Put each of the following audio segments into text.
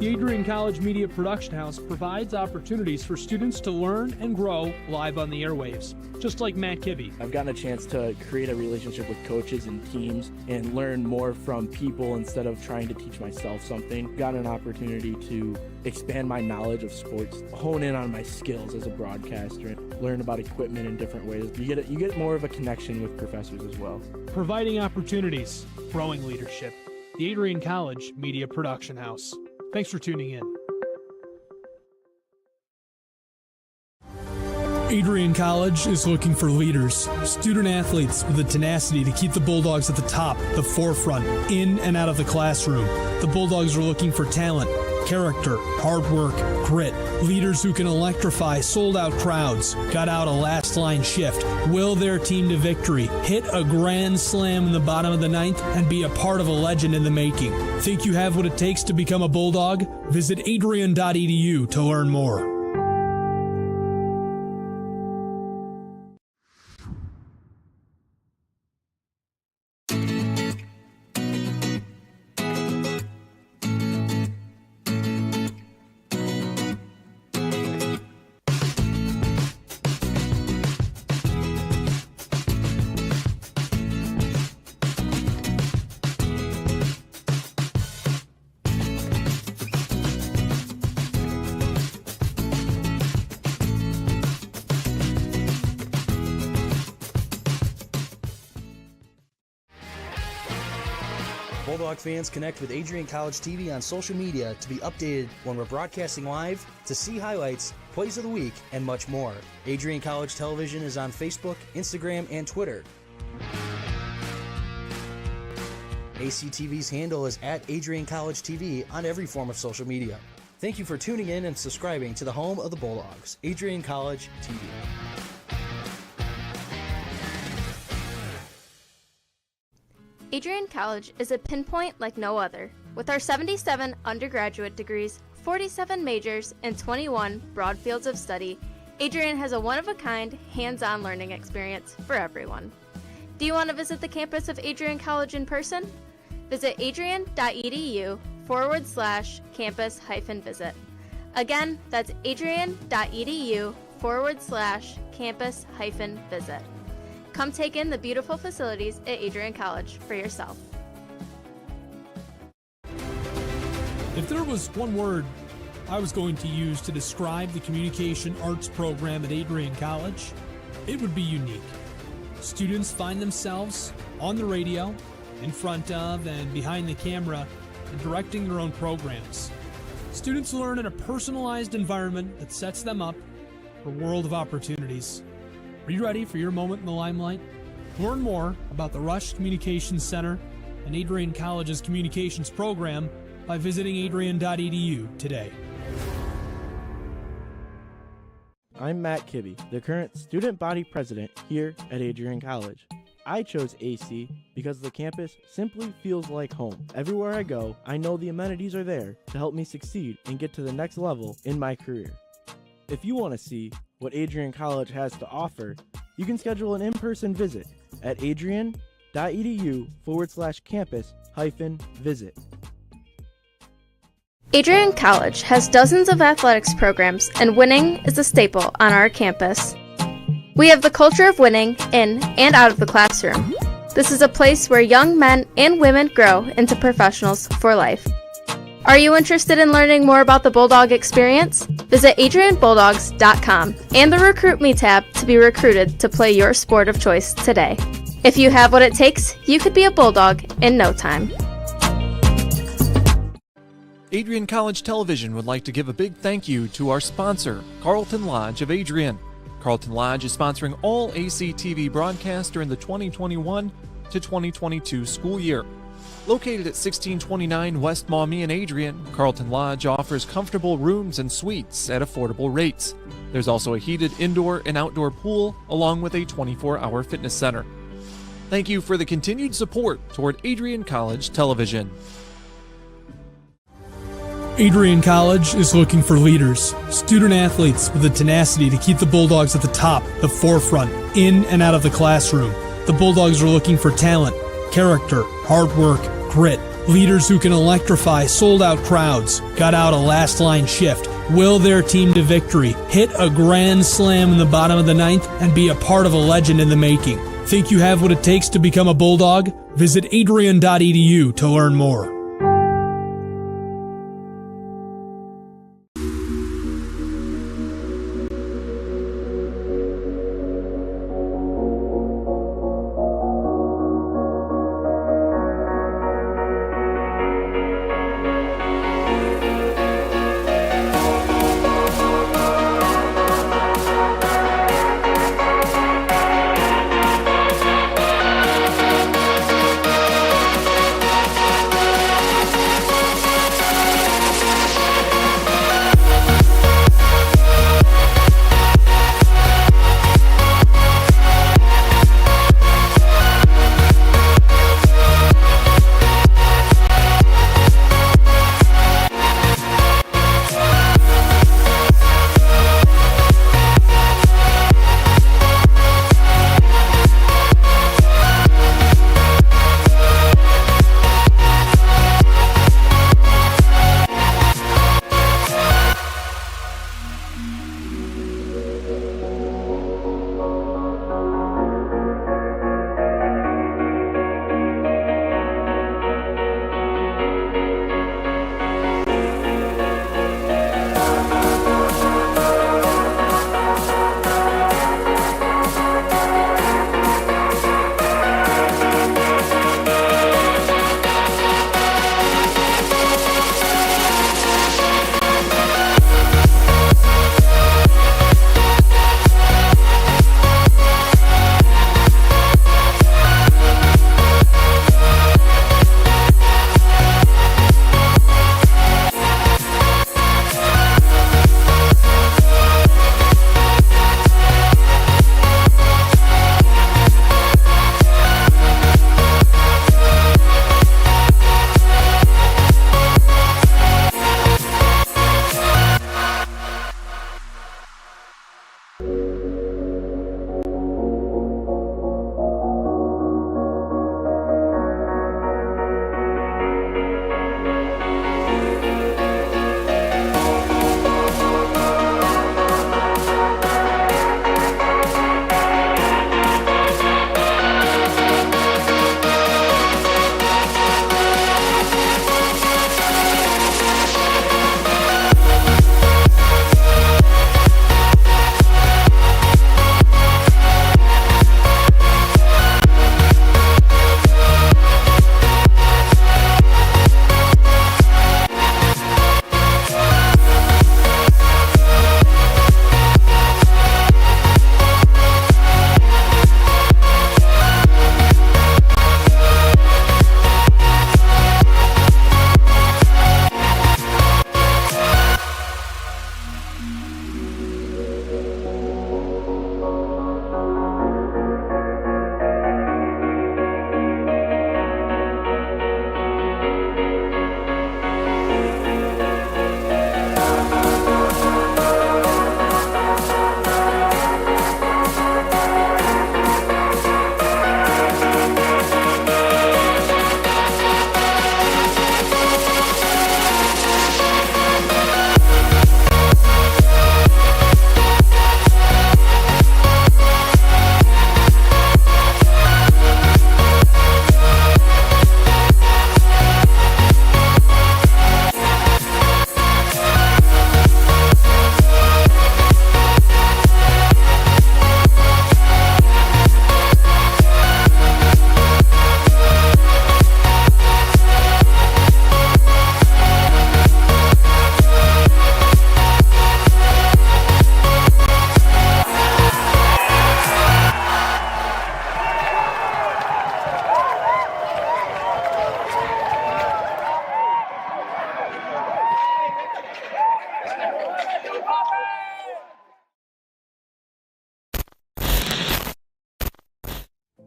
The Adrian College Media Production House provides opportunities for students to learn and grow live on the airwaves, just like Matt Kibbe. I've gotten a chance to create a relationship with coaches and teams and learn more from people instead of trying to teach myself something. Got an opportunity to expand my knowledge of sports, hone in on my skills as a broadcaster, and learn about equipment in different ways. You get more of a connection with professors as well. Providing opportunities, growing leadership. The Adrian College Media Production House. Thanks for tuning in. Adrian College is looking for leaders, student athletes with the tenacity to keep the Bulldogs at the top, the forefront, in and out of the classroom. The Bulldogs are looking for talent, character, hard work, grit, leaders who can electrify sold-out crowds, got out a last-line shift, will their team to victory, hit a grand slam in the bottom of the ninth, and be a part of a legend in the making. Think you have what it takes to become a Bulldog? Visit adrian.edu to learn more. Bulldog fans, connect with Adrian College TV on social media to be updated when we're broadcasting live, to see highlights, plays of the week, and much more. Adrian College Television is on Facebook, Instagram, and Twitter. ACTV's handle is at Adrian College TV on every form of social media. Thank you for tuning in and subscribing to the home of the Bulldogs, Adrian College TV. Adrian College is a pinpoint like no other. With our 77 undergraduate degrees, 47 majors, and 21 broad fields of study, Adrian has a one-of-a-kind, hands-on learning experience for everyone. Do you want to visit the campus of Adrian College in person? Visit adrian.edu/campus-visit. Again, that's adrian.edu/campus-visit. Come take in the beautiful facilities at Adrian College for yourself. If there was one word I was going to use to describe the communication arts program at Adrian College, it would be unique. Students find themselves on the radio, in front of and behind the camera, and directing their own programs. Students learn in a personalized environment that sets them up for a world of opportunities. Are you ready for your moment in the limelight? Learn more about the Rush Communications Center and Adrian College's communications program by visiting adrian.edu today. I'm Matt Kibbe, the current student body president here at Adrian College. I chose AC because the campus simply feels like home. Everywhere I go, I know the amenities are there to help me succeed and get to the next level in my career. If you want to see what Adrian College has to offer, you can schedule an in-person visit at adrian.edu/campus-visit. Adrian College has dozens of athletics programs, and winning is a staple on our campus. We have the culture of winning in and out of the classroom. This is a place where young men and women grow into professionals for life. Are you interested in learning more about the Bulldog experience? Visit adrianbulldogs.com and the Recruit Me tab to be recruited to play your sport of choice today. If you have what it takes, you could be a Bulldog in no time. Adrian College Television would like to give a big thank you to our sponsor, Carlton Lodge of Adrian. Carlton Lodge is sponsoring all ACTV broadcasts during the 2021 to 2022 school year. Located at 1629 West Maumee in Adrian, Carlton Lodge offers comfortable rooms and suites at affordable rates. There's also a heated indoor and outdoor pool, along with a 24-hour fitness center. Thank you for the continued support toward Adrian College Television. Adrian College is looking for leaders, student athletes with the tenacity to keep the Bulldogs at the top, the forefront, in and out of the classroom. The Bulldogs are looking for talent, character, hard work, grit, Leaders who can electrify sold-out crowds, gut out a last-line shift, will their team to victory, hit a grand slam in the bottom of the ninth, and be a part of a legend in the making. Think you have what it takes to become a Bulldog? Visit adrian.edu to learn more.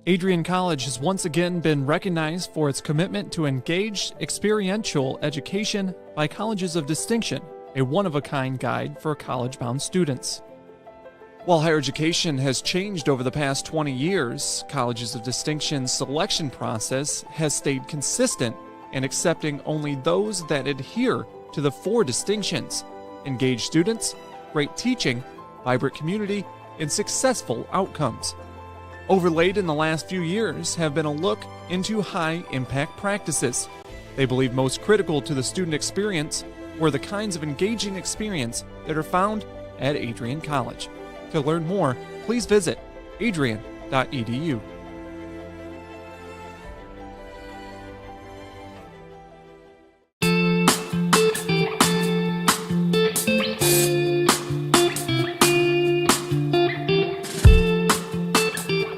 Adrian College has once again been recognized for its commitment to engaged, experiential education by Colleges of Distinction, a one-of-a-kind guide for college-bound students. While higher education has changed over the past 20 years, Colleges of Distinction's selection process has stayed consistent and accepting only those that adhere to the 4 distinctions: engaged students, great teaching, vibrant community, and successful outcomes. Overlaid in the last few years have been a look into high-impact practices. They believe most critical to the student experience were the kinds of engaging experience that are found at Adrian College. To learn more, please visit adrian.edu.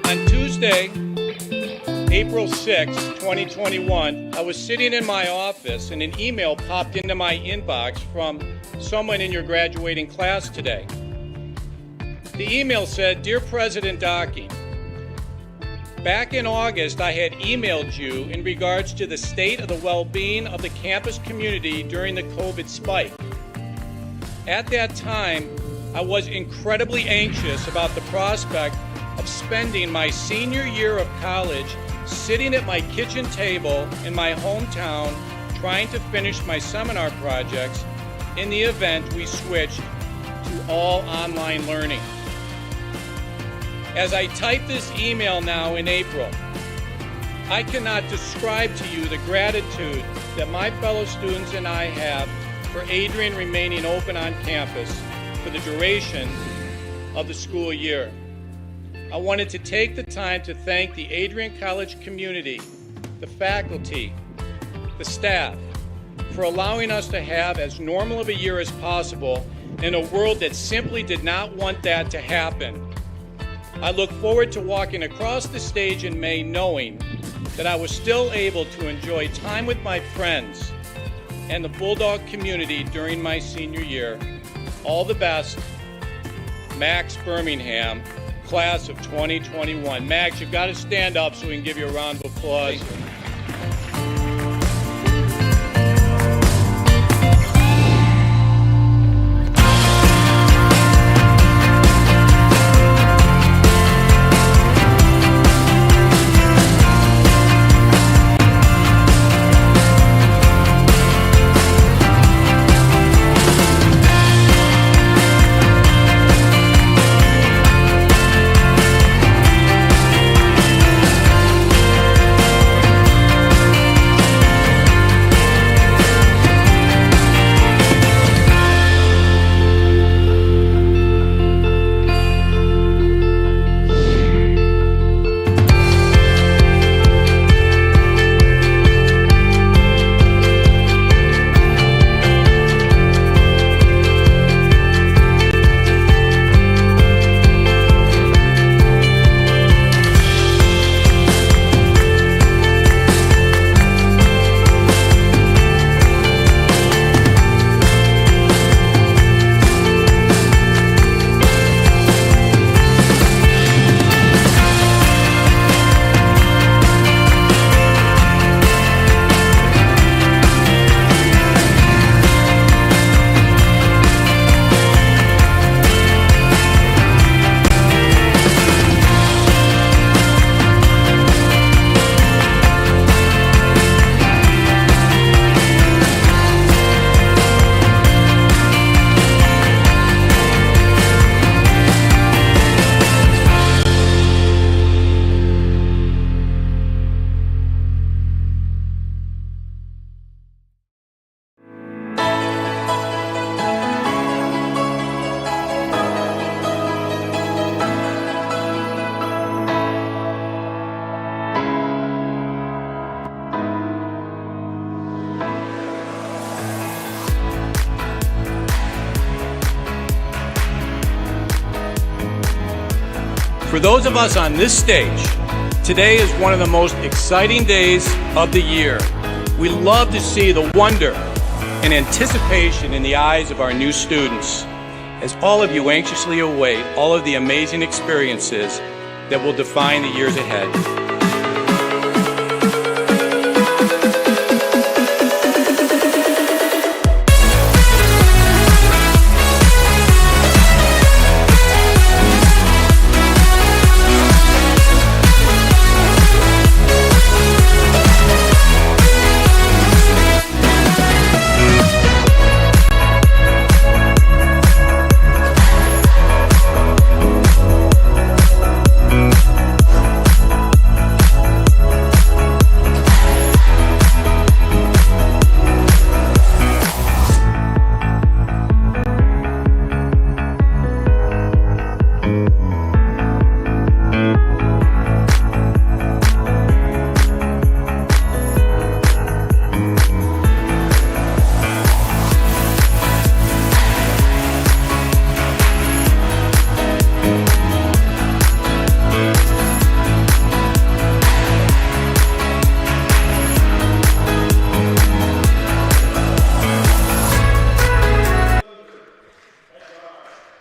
On Tuesday, April 6, 2021, I was sitting in my office and an email popped into my inbox from someone in your graduating class today. The email said, "Dear President Dockey, back in August I had emailed you in regards to the state of the well-being of the campus community during the COVID spike. At that time, I was incredibly anxious about the prospect of spending my senior year of college sitting at my kitchen table in my hometown trying to finish my seminar projects in the event we switched to all online learning. As I type this email now in April, I cannot describe to you the gratitude that my fellow students and I have for Adrian remaining open on campus for the duration of the school year. I wanted to take the time to thank the Adrian College community, the faculty, the staff, for allowing us to have as normal of a year as possible in a world that simply did not want that to happen. I look forward to walking across the stage in May knowing that I was still able to enjoy time with my friends and the Bulldog community during my senior year. All the best, Max Birmingham, class of 2021. Max, you've got to stand up so we can give you a round of applause. For those of us on this stage, today is one of the most exciting days of the year. We love to see the wonder and anticipation in the eyes of our new students, as all of you anxiously await all of the amazing experiences that will define the years ahead.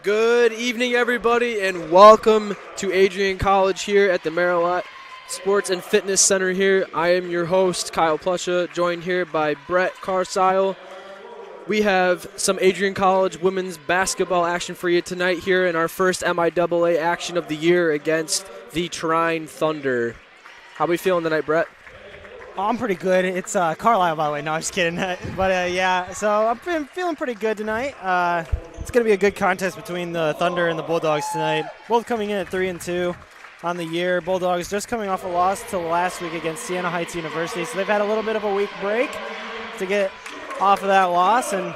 Good evening, everybody, and welcome to Adrian College here at the Maryland Sports and Fitness Center here. I am your host, Kyle Plusha, joined here by Brett Carsile. We have some Adrian College women's basketball action for you tonight here in our first MIAA action of the year against the Trine Thunder. How we feeling tonight, Brett? I'm pretty good. It's Carlisle, by the way. No, I'm just kidding. But, yeah, so I'm feeling pretty good tonight. It's going to be a good contest between the Thunder and the Bulldogs tonight. Both coming in at 3-2 on the year. Bulldogs just coming off a loss to last week against Siena Heights University. So they've had a little bit of a week break to get off of that loss. And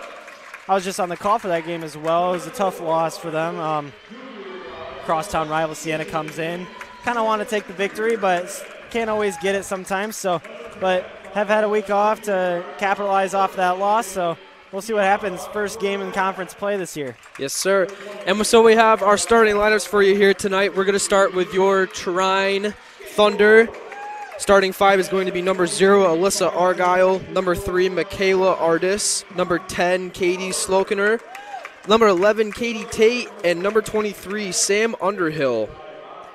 I was just on the call for that game as well. It was a tough loss for them. Crosstown rival Siena comes in. Kind of want to take the victory, but can't always get it sometimes. But have had a week off to capitalize off that loss. So we'll see what happens. First game in conference play this year. Yes, sir. And so we have our starting lineups for you here tonight. We're going to start with your Trine Thunder. Starting 5 is going to be number 0, Alyssa Argyle, number 3, Michaela Ardis, number 10, Katie Slokener, number 11, Katie Tate, and number 23, Sam Underhill.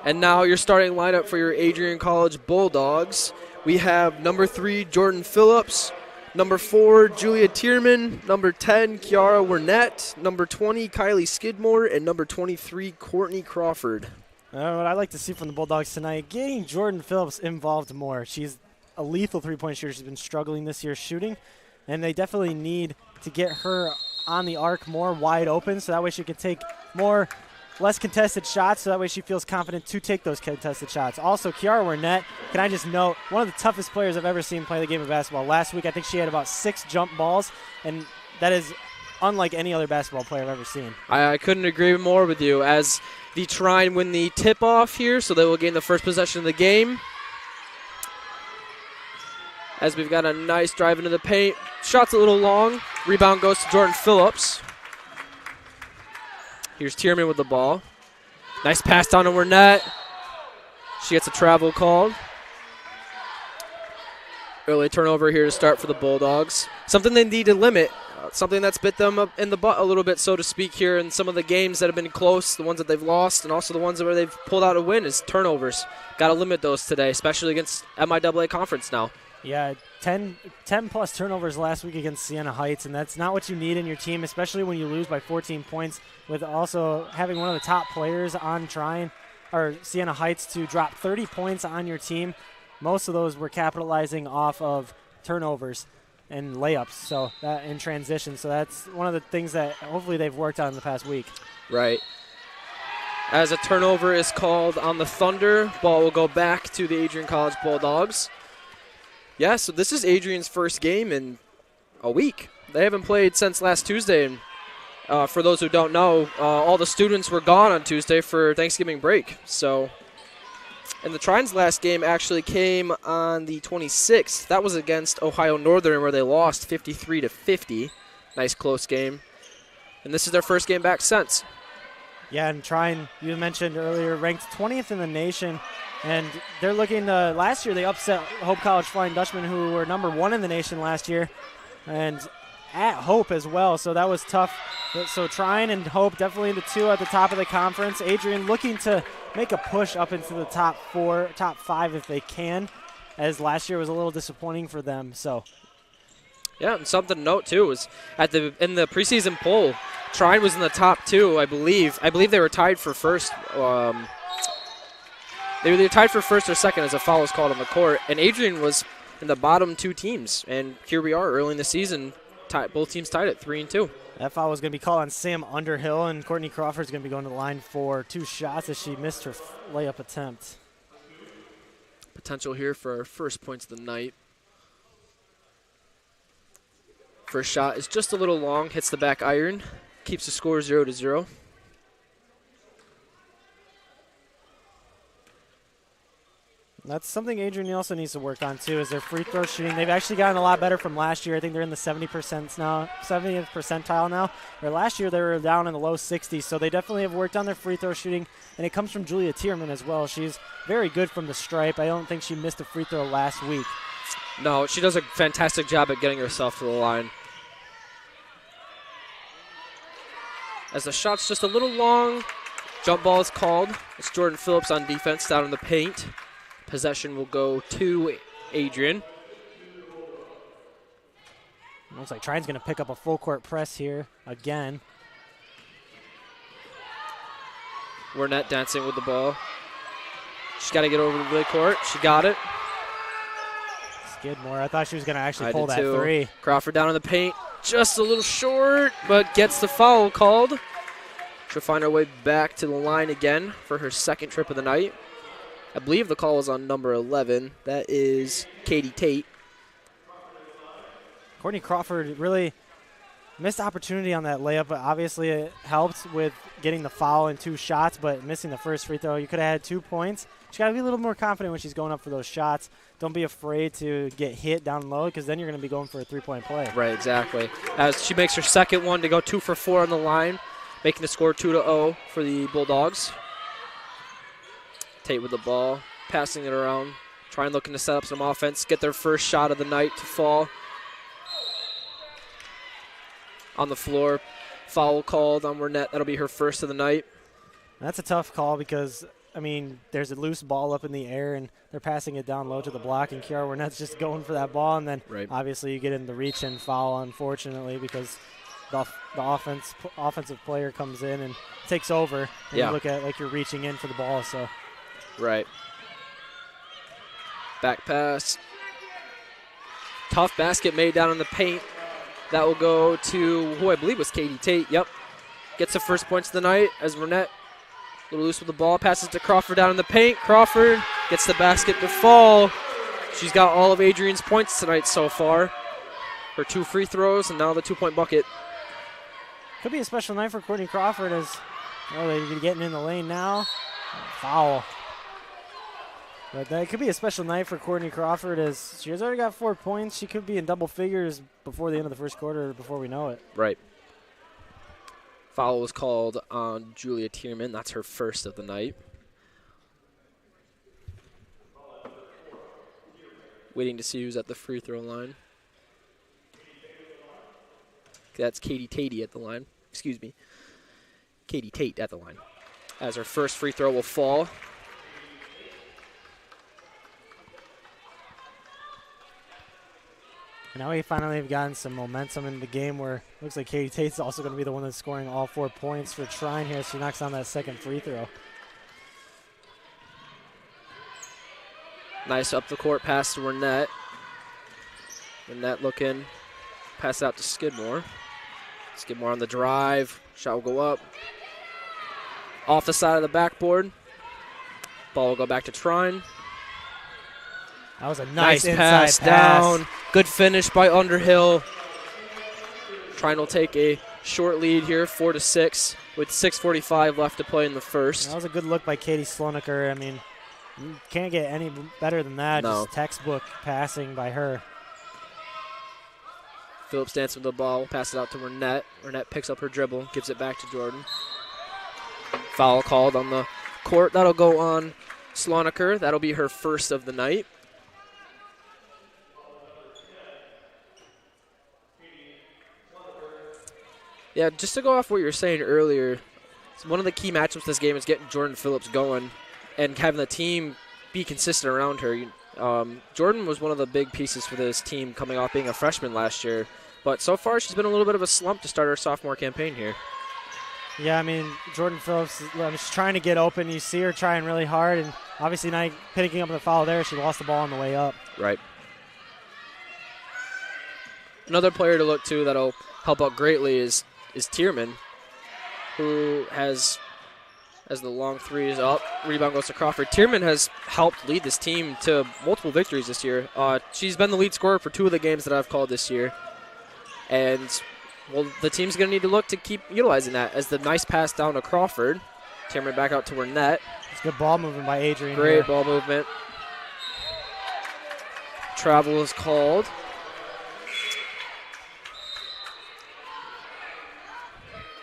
And now your starting lineup for your Adrian College Bulldogs. We have number 3, Jordan Phillips, number 4, Julia Tierman, number 10, Kiara Wernette, number 20, Kylie Skidmore, and number 23, Courtney Crawford. What I like to see from the Bulldogs tonight, getting Jordan Phillips involved more. She's a lethal three-point shooter. She's been struggling this year shooting, and they definitely need to get her on the arc more wide open so that way she can take less contested shots, so that way she feels confident to take those contested shots. Also, Kiara Wernette, can I just note, one of the toughest players I've ever seen play the game of basketball. Last week, I think she had about 6 jump balls, and that is unlike any other basketball player I've ever seen. I couldn't agree more with you. As the Trine win the tip-off here, so they will gain the first possession of the game. As we've got a nice drive into the paint. Shot's a little long. Rebound goes to Jordan Phillips. Here's Tierman with the ball. Nice pass down to Wernette. She gets a travel called. Early turnover here to start for the Bulldogs. Something they need to limit. Something that's bit them up in the butt a little bit, so to speak, here in some of the games that have been close, the ones that they've lost, and also the ones where they've pulled out a win is turnovers. Got to limit those today, especially against MIAA conference now. Yeah, 10-plus turnovers last week against Siena Heights, and that's not what you need in your team, especially when you lose by 14 points, with also having one of the top players on Trine, or Siena Heights, to drop 30 points on your team. Most of those were capitalizing off of turnovers and layups, so that in transition. So that's one of the things that hopefully they've worked on in the past week. Right. As a turnover is called on the Thunder, ball will go back to the Adrian College Bulldogs. Yeah, so this is Adrian's first game in a week. They haven't played since last Tuesday, and for those who don't know, all the students were gone on Tuesday for Thanksgiving break. So, and the Trine's last game actually came on the 26th. That was against Ohio Northern, where they lost 53-50. Nice close game. And this is their first game back since. Yeah, and Trine, you mentioned earlier, ranked 20th in the nation. And they're looking to, last year they upset Hope College Flying Dutchmen, who were number 1 in the nation last year, and at Hope as well. So that was tough. So Trine and Hope definitely the 2 at the top of the conference. Adrian looking to make a push up into the top 5 if they can, as last year was a little disappointing for them. So. Yeah, and something to note too was in the preseason poll, Trine was in the top 2, I believe. I believe they were tied for first. They were tied for first or second as a foul was called on the court, and Adrian was in the bottom 2 teams. And here we are early in the season, both teams tied at 3-2. That foul was going to be called on Sam Underhill, and Courtney Crawford is going to be going to the line for 2 shots as she missed her layup attempt. Potential here for our first points of the night. First shot is just a little long, hits the back iron, keeps the score 0-0. That's something Adrian also needs to work on, too, is their free throw shooting. They've actually gotten a lot better from last year. I think they're in the 70th percentile now. Where last year they were down in the low 60s, so they definitely have worked on their free throw shooting, and it comes from Julia Tierman as well. She's very good from the stripe. I don't think she missed a free throw last week. No, she does a fantastic job at getting herself to the line. As the shot's just a little long, jump ball is called. It's Jordan Phillips on defense down in the paint. Possession will go to Adrian. Looks like Trine's going to pick up a full court press here again. Wernette dancing with the ball. She's got to get over the midcourt. She got it. Skidmore. I thought she was going to actually I pull did that too. three. Crawford down in the paint. Just a little short, but gets the foul called. She'll find her way back to the line again for her second trip of the night. I believe the call was on number 11. That is Katie Tate. Courtney Crawford really missed opportunity on that layup, but obviously it helped with getting the foul in 2 shots, but missing the first free throw. You could have had 2 points. She's got to be a little more confident when she's going up for those shots. Don't be afraid to get hit down low, because then you're going to be going for a 3-point play. Right, exactly. As she makes her second one to go 2 for 4 on the line, making the score 2-0 for the Bulldogs. Tate with the ball, passing it around, trying looking to set up some offense, get their first shot of the night to fall. On the floor, foul called on Wernette. That'll be her first of the night. That's a tough call because, I mean, there's a loose ball up in the air, and they're passing it down low to the block, and Kiara Wernette's just going for that ball, and then obviously you get in the reach-in foul, unfortunately, because the offensive player comes in and takes over, and you look at it like you're reaching in for the ball. So. Right. Back pass. Tough basket made down in the paint. That will go to who I believe was Katie Tate. Yep. Gets the first points of the night as Wernette, a little loose with the ball, passes to Crawford down in the paint. Crawford gets the basket to fall. She's got all of Adrian's points tonight so far. Her 2 free throws and now the 2-point bucket. Could be a special night for Courtney Crawford as they're getting in the lane now. Foul. But that could be a special night for Courtney Crawford as she has already got 4 points. She could be in double figures before the end of the first quarter, before we know it. Right. Foul was called on Julia Tierman. That's her first of the night. Waiting to see who's at the free throw line. That's Katie Tate at the line. Excuse me. Katie Tate at the line. As her first free throw will fall. And now we finally have gotten some momentum in the game where it looks like Katie Tate's also going to be the one that's scoring all 4 points for Trine here. She knocks down that second free throw. Nice up the court pass to Wernette. Wernette looking. Pass out to Skidmore. Skidmore on the drive. Shot will go up. Off the side of the backboard. Ball will go back to Trine. That was a nice pass down. Good finish by Underhill. Trine will take a short lead here, 4-6, with 6:45 left to play in the first. That was a good look by Katie Slonaker. I mean, you can't get any better than that. No. Just textbook passing by her. Phillips dancing with the ball, pass it out to Wernette. Wernette picks up her dribble, gives it back to Jordan. Foul called on the court. That'll go on Slonaker. That'll be her first of the night. Yeah, just to go off what you were saying earlier, one of the key matchups this game is getting Jordan Phillips going and having the team be consistent around her. Jordan was one of the big pieces for this team coming off being a freshman last year, but so far she's been a little bit of a slump to start her sophomore campaign here. Yeah, I mean, Jordan Phillips, she's trying to get open. You see her trying really hard, and obviously not picking up the foul there. She lost the ball on the way up. Right. Another player to look to that'll help out greatly is Tierman, who has, as the long three is up, rebound goes to Crawford. Tierman has helped lead this team to multiple victories this year. She's been the lead scorer for 2 of the games that I've called this year. And, well, the team's going to need to look to keep utilizing that as the nice pass down to Crawford. Tierman back out to Wernette. It's good ball movement by Adrian. Great ball movement. Travel is called.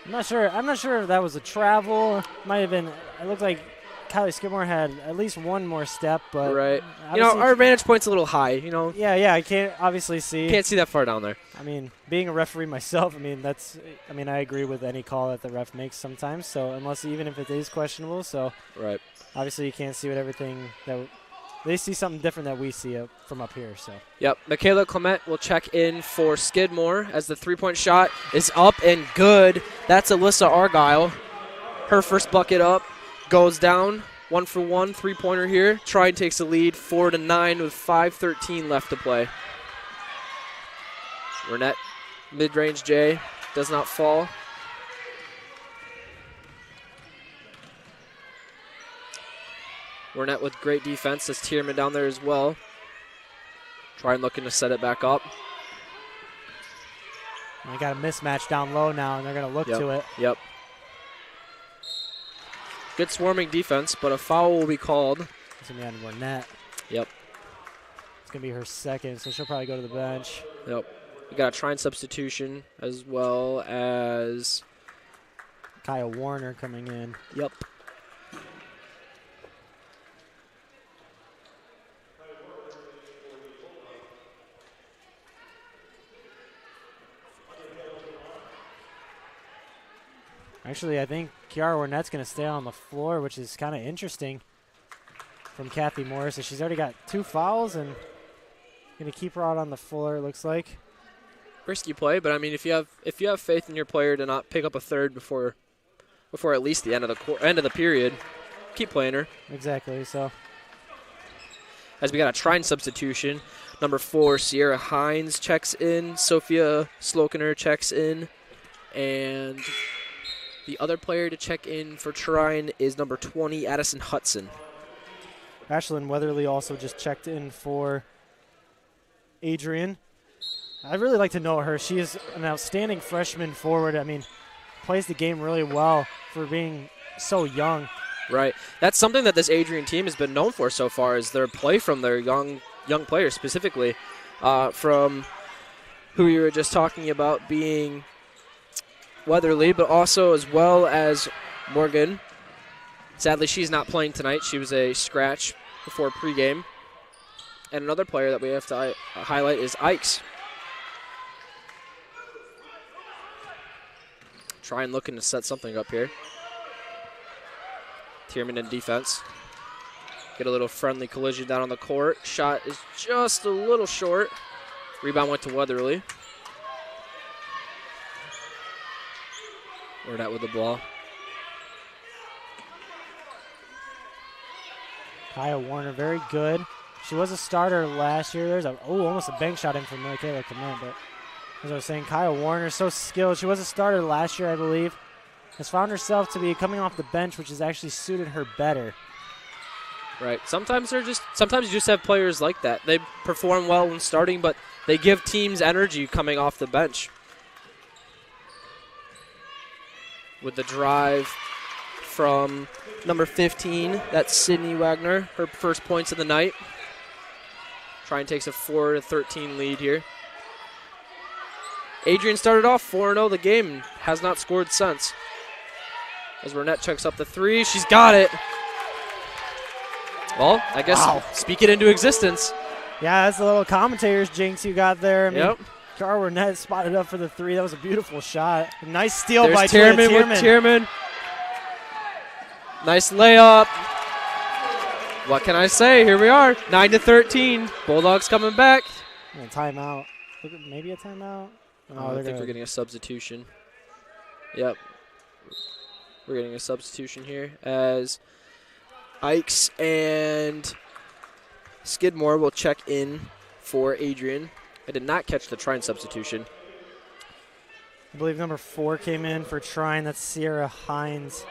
I'm not sure if that was a travel. Might have been. It looked like Kylie Skidmore had at least one more step, but right. Our vantage point's a little high. Yeah, I can't obviously see. Can't see that far down there. I mean, being a referee myself, I agree with any call that the ref makes sometimes. So even if it is questionable, so right. Obviously you can't see what everything that they see something different that we see from up here. So. Yep. Michaela Clement will check in for Skidmore as the 3-point shot is up and good. That's Alyssa Argyle. Her first bucket up goes down. 1 for 1, 3-pointer here. Trine takes the lead 4-9 with 5:13 left to play. Burnett, mid-range J, does not fall. Burnett with great defense. That's Tierman down there as well. Trine looking to set it back up. They got a mismatch down low now, and they're going to look to it. Yep. Good swarming defense, but a foul will be called. It's going to be on Burnett. Yep. It's going to be her second, so she'll probably go to the bench. Yep. We got a Trine substitution as well as Kyle Warner coming in. Yep. Actually, I think Kiara Warnett's going to stay on the floor, which is kind of interesting from Kathy Morris. So she's already got 2 fouls and going to keep her out on the floor, it looks like. Risky play, but I mean, if you have faith in your player to not pick up a third before at least the end of the period, keep playing her. Exactly. So as we got a Trine substitution, number 4 Sierra Hines checks in, Sophia Slokener checks in, and the other player to check in for Trine is number 20 Addison Hudson. Ashlyn Weatherly also just checked in for Adrian. I'd really like to know her. She is an outstanding freshman forward. I mean, plays the game really well for being so young. Right. That's something that this Adrian team has been known for so far, is their play from their young players, specifically from who you were just talking about being Weatherly, but also as well as Morgan. Sadly, she's not playing tonight. She was a scratch before pregame. And another player that we have to highlight is Ikes. Trine looking to set something up here. Tierman in defense. Get a little friendly collision down on the court. Shot is just a little short. Rebound went to Weatherly. Burnett with the ball. Kaya Warner, very good. She was a starter last year. There's almost a bank shot in from Michaela Clement, but as I was saying, Kaya Warner, so skilled. She was a starter last year, I believe. Has found herself to be coming off the bench, which has actually suited her better. Right. Sometimes you just have players like that. They perform well when starting, but they give teams energy coming off the bench. With the drive from number 15, that's Sydney Wagner, her first points of the night. Trine takes a 4-13 lead here. Adrian started off 4-0 the game and has not scored since. As Burnett checks up the 3, she's got it. Well, I guess speak it into existence. Yeah, that's a little commentator's jinx you got there. I mean, yep. Cara Burnett spotted up for the 3. That was a beautiful shot. A nice steal There's by Tierman with Tierman. Nice layup. What can I say? Here we are, 9-13. Bulldogs coming back. And a timeout. Maybe a timeout. I think we're getting a substitution. Yep. We're getting a substitution here as Ikes and Skidmore will check in for Adrian. I did not catch the Trine substitution. I believe number 4 came in for Trine. That's Sierra Hines.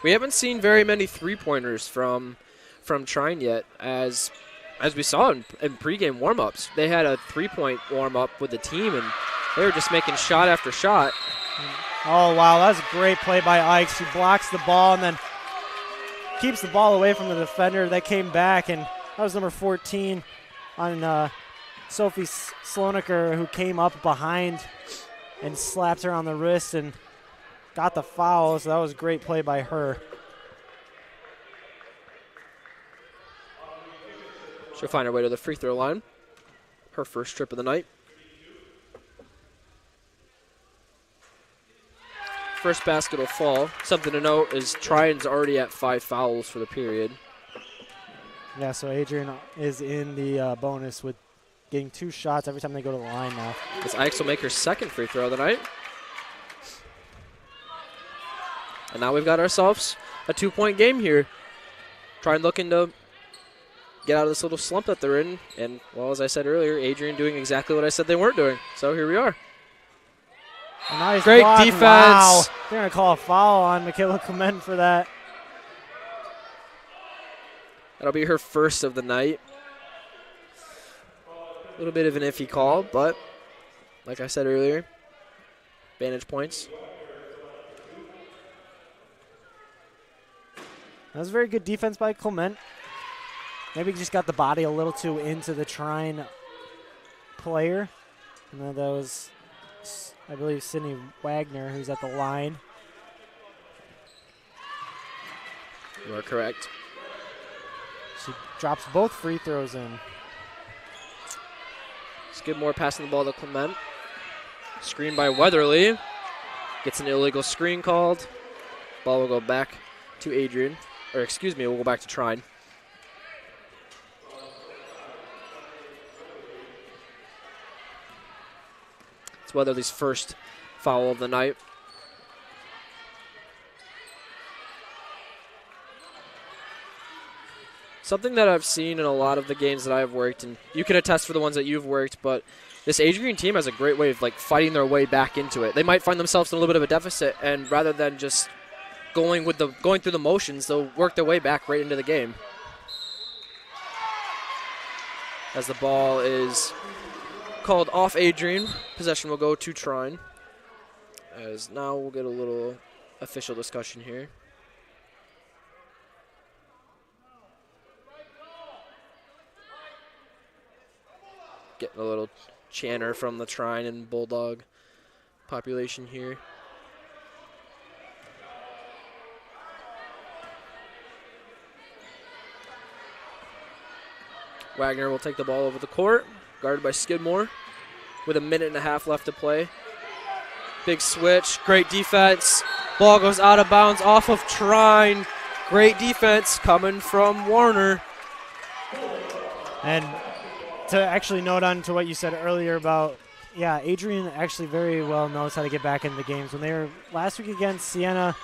We haven't seen very many three-pointers from Trine yet, as we saw in pregame warm-ups. They had a three-point warm-up with the team, and they were just making shot after shot. Oh, wow, that was a great play by Ikes. He blocks the ball and then keeps the ball away from the defender. That came back, and that was number 14 on Sophie Slonaker, who came up behind and slapped her on the wrist and got the foul, so that was a great play by her. She'll find her way to the free throw line. Her first trip of the night. First basket will fall. Something to note is Trine's already at 5 fouls for the period. Yeah, so Adrian is in the bonus with getting 2 shots every time they go to the line now. This Ikes will make her second free throw of the night. And now we've got ourselves a 2-point game here. Trine looking to get out of this little slump that they're in. And, well, as I said earlier, Adrian doing exactly what I said they weren't doing. So here we are. A nice Great block. defense. Wow. They're going to call a foul on Michaela Clement for that. That'll be her first of the night. A little bit of an iffy call, but like I said earlier, advantage points. That was very good defense by Clement. Maybe just got the body a little too into the Trine player. And then that was, I believe, Sydney Wagner, who's at the line. You are correct. She drops both free throws in. Skidmore passing the ball to Clement. Screen by Weatherly. Gets an illegal screen called. Ball will go back to Adrian. Or excuse me, we'll go back to Trine. It's Weatherly's first foul of the night. Something that I've seen in a lot of the games that I've worked, and you can attest for the ones that you've worked, but this Adrian team has a great way of like fighting their way back into it. They might find themselves in a little bit of a deficit, and rather than just going through the motions, they'll work their way back right into the game. As the ball is called off Adrian, possession will go to Trine. As now we'll get a little official discussion here. Getting a little chanter from the Trine and Bulldog population here. Wagner will take the ball over the court, guarded by Skidmore, with 1.5 minutes left to play. Big switch, great defense. Ball goes out of bounds off of Trine. Great defense coming from Warner. And to actually note on to what you said earlier about, yeah, Adrian actually very well knows how to get back into the games. When they were last week against Siena,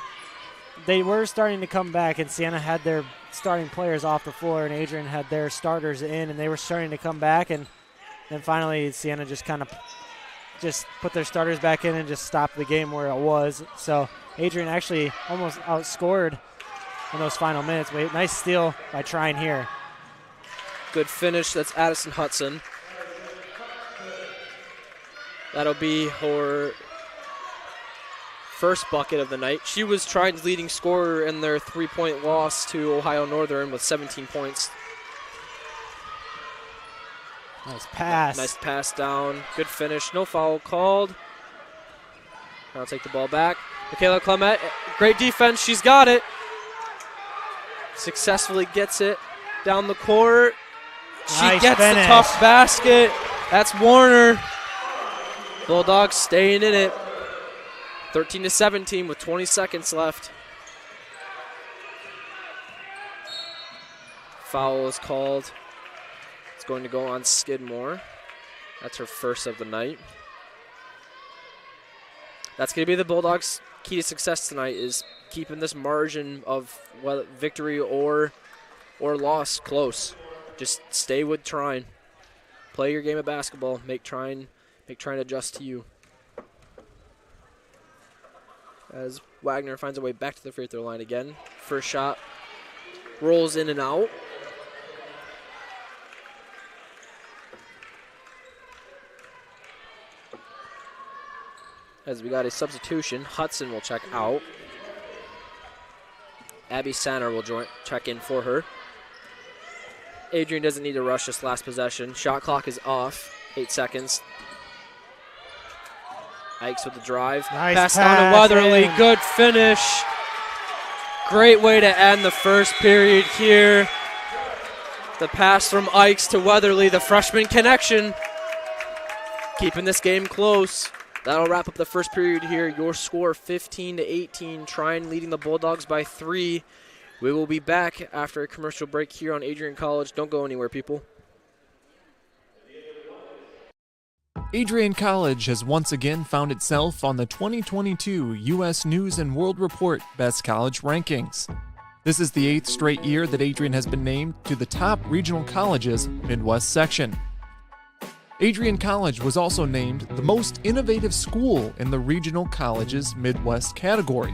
they were starting to come back, and Siena had their starting players off the floor, and Adrian had their starters in, and they were starting to come back, and then finally Siena just kind of just put their starters back in and just stopped the game where it was. So Adrian actually almost outscored in those final minutes. But nice steal by Trine here. Good finish. That's Addison Hudson. That'll be her first bucket of the night. She was Trine's leading scorer in their 3-point loss to Ohio Northern with 17 points. Nice pass. Nice pass down. Good finish. No foul called. I'll take the ball back. Michaela Clement, great defense. She's got it. Successfully gets it down the court. She Nice gets finish. the tough basket. That's Warner. Bulldogs staying in it. 13-17 with 20 seconds left. Foul is called. It's going to go on Skidmore. That's her first of the night. That's going to be the Bulldogs' key to success tonight, is keeping this margin of victory or loss close. Just stay with Trine. Play your game of basketball. Make Trine adjust to you. As Wagner finds a way back to the free throw line again. First shot rolls in and out. As we got a substitution, Hudson will check out. Abby Sanner will check in for her. Adrian doesn't need to rush this last possession. Shot clock is off. 8 seconds. Ikes with the drive. Nice pass down to Weatherly. in. Good finish. Great way to end the first period here. The pass from Ikes to Weatherly, the freshman connection. Keeping this game close. That'll wrap up the first period here. Your score 15-18. Trine leading the Bulldogs by 3. We will be back after a commercial break here on Adrian College. Don't go anywhere, people. Adrian College has once again found itself on the 2022 U.S. News & World Report Best College Rankings. This is the 8th straight year that Adrian has been named to the top regional colleges Midwest section. Adrian College was also named the most innovative school in the Regional Colleges Midwest category.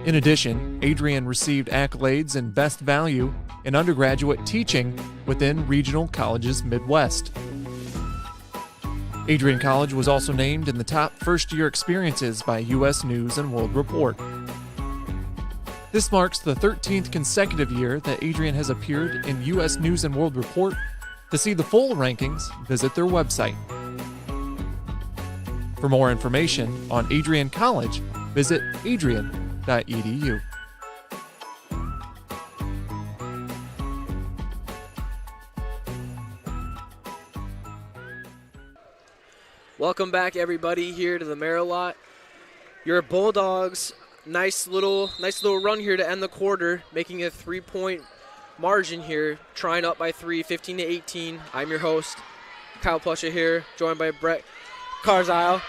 In addition, Adrian received accolades in Best Value in undergraduate teaching within Regional Colleges Midwest. Adrian College was also named in the top first-year experiences by U.S. News & World Report. This marks the 13th consecutive year that Adrian has appeared in U.S. News & World Report. To see the full rankings, visit their website. For more information on Adrian College, visit adrian.edu. Welcome back, everybody, here to the Marilot. Your Bulldogs, nice little run here to end the quarter, making a 3-point margin here. Trine up by 3, 15-18. I'm your host, Kyle Plusha here, joined by Brett Carzile.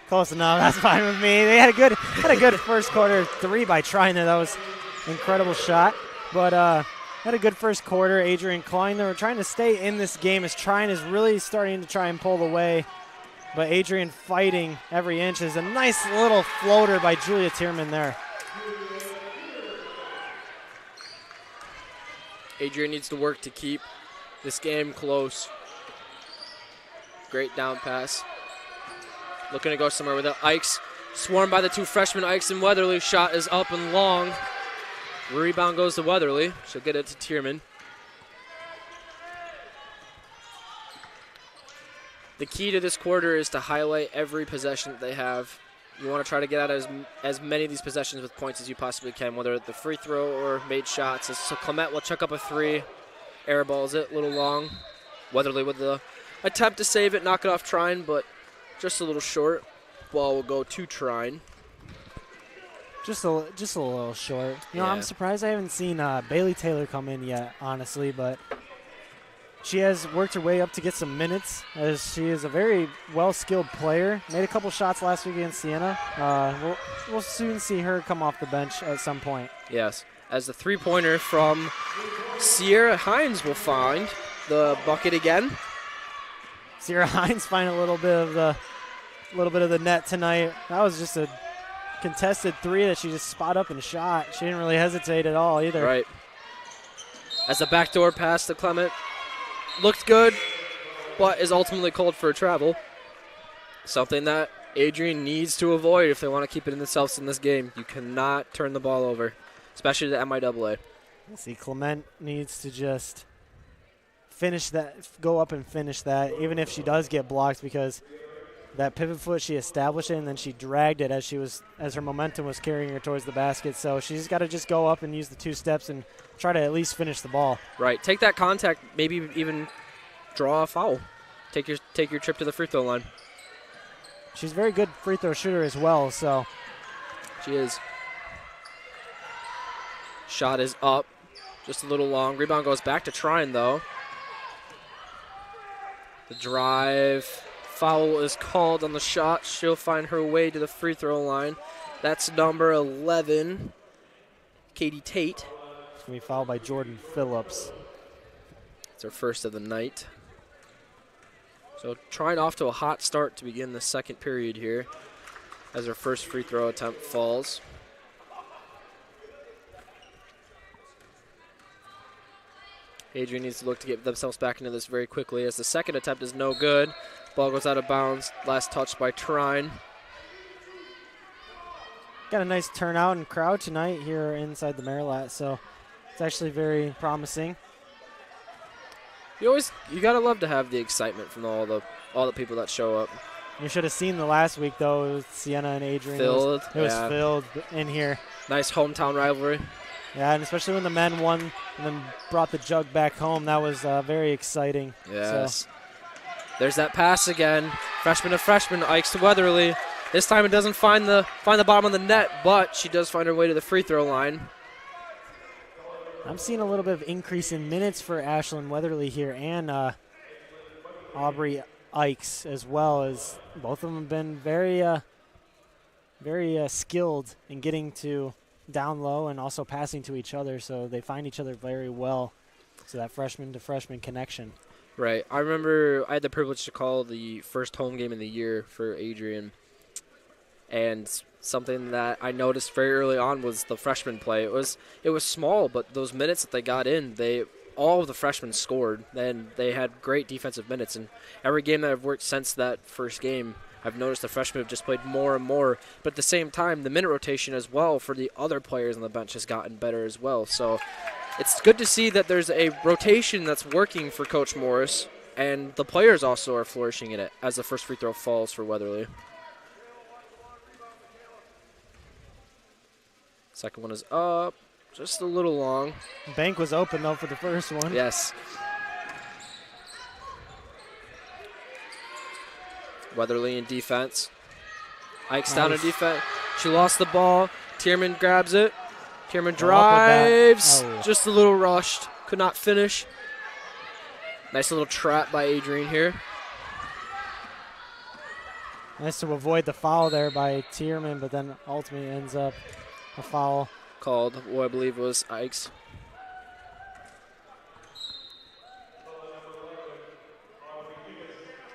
Close enough. That's fine with me. They had a good first quarter. 3 by Trine. That was an incredible shot. But had a good first quarter. Adrian Klein, they were trying to stay in this game as Trine is really starting to try and pull away. But Adrian fighting every inch. Is a nice little floater by Julia Tierman there. Adrian needs to work to keep this game close. Great down pass. Looking to go somewhere with it. Ikes swarmed by the 2 freshmen, Ikes and Weatherly. Shot is up and long. Rebound goes to Weatherly. She'll get it to Tierman. The key to this quarter is to highlight every possession that they have. You want to try to get out as many of these possessions with points as you possibly can, whether it's the free throw or made shots. So Clement will chuck up a 3. Airballs it, a little long. Weatherly with the attempt to save it, knock it off Trine, but just a little short. Ball will go to Trine. Just a little short. You know, Yeah. I'm surprised I haven't seen Bailey Taylor come in yet, honestly, but she has worked her way up to get some minutes as she is a very well-skilled player. Made a couple shots last week against Siena. We'll soon see her come off the bench at some point. Yes, as the 3-pointer from Sierra Hines will find the bucket again. Sierra Hines find a little bit of the net tonight. That was just a contested 3 that she just spot up and shot. She didn't really hesitate at all either. Right. As the backdoor pass to Clement. Looked good, but is ultimately called for a travel. Something that Adrian needs to avoid if they want to keep it in themselves in this game. You cannot turn the ball over, especially the MIAA. See, Clement needs to just finish that, go up and finish that, even if she does get blocked, because that pivot foot she established it and then she dragged it as her momentum was carrying her towards the basket. So she's got to just go up and use the 2 steps and try to at least finish the ball. Right. Take that contact, maybe even draw a foul. Take your trip to the free throw line. She's a very good free throw shooter as well, so. She is. Shot is up. Just a little long. Rebound goes back to Trine, though. The drive. Foul is called on the shot. She'll find her way to the free throw line. That's number 11, Katie Tate. It's going to be fouled by Jordan Phillips. It's her first of the night. So Trine off to a hot start to begin the second period here as her first free throw attempt falls. Adrian needs to look to get themselves back into this very quickly as the second attempt is no good. Ball goes out of bounds. Last touch by Trine. Got a nice turnout and crowd tonight here inside the Marilot, so it's actually very promising. You gotta love to have the excitement from all the people that show up. You should have seen the last week, though. It was Sienna and Adrian. Filled. It was filled in here. Nice hometown rivalry. Yeah, and especially when the men won and then brought the jug back home, that was very exciting. Yes. So. There's that pass again. Freshman to freshman, Ikes to Weatherly. This time it doesn't find the bottom of the net, but she does find her way to the free throw line. I'm seeing a little bit of increase in minutes for Ashlyn Weatherly here and Aubrey Ikes as well, as both of them have been very skilled in getting to down low and also passing to each other, so they find each other very well. So that freshman to freshman connection. Right. I remember I had the privilege to call the first home game of the year for Adrian, and something that I noticed very early on was the freshman play. It was small, but those minutes that they got in, all of the freshmen scored, and they had great defensive minutes. And every game that I've worked since that first game, I've noticed the freshmen have just played more and more. But at the same time, the minute rotation as well for the other players on the bench has gotten better as well. So it's good to see that there's a rotation that's working for Coach Morris, and the players also are flourishing in it as the first free throw falls for Weatherly. Second one is up. Just a little long. Bank was open, though, for the first one. Yes. Weatherly in defense. Ike's down in defense. She lost the ball. Tierman grabs it. Tierman drives. Just a little rushed. Could not finish. Nice little trap by Adrian here. Nice to avoid the foul there by Tierman, but then ultimately ends up a foul. Called what I believe was Ike's.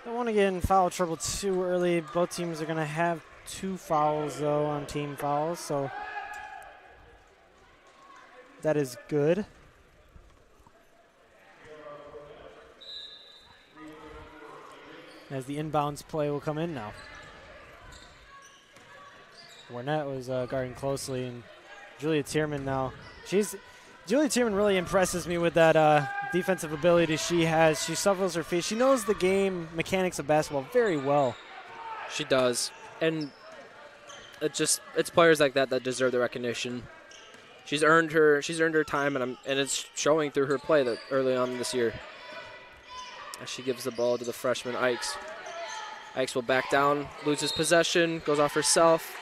Don't want to get in foul trouble too early. Both teams are going to have 2 fouls, though, on team fouls, so that is good. As the inbounds play will come in now. Warnett was guarding closely, and Julia Tierman now. Julia Tierman really impresses me with that defensive ability she has. She shuffles her feet. She knows the game mechanics of basketball very well. She does, and it's players like that deserve the recognition. She's earned her time, and it's showing through her play that early on this year. As she gives the ball to the freshman Ikes. Ikes will back down, loses possession, goes off herself.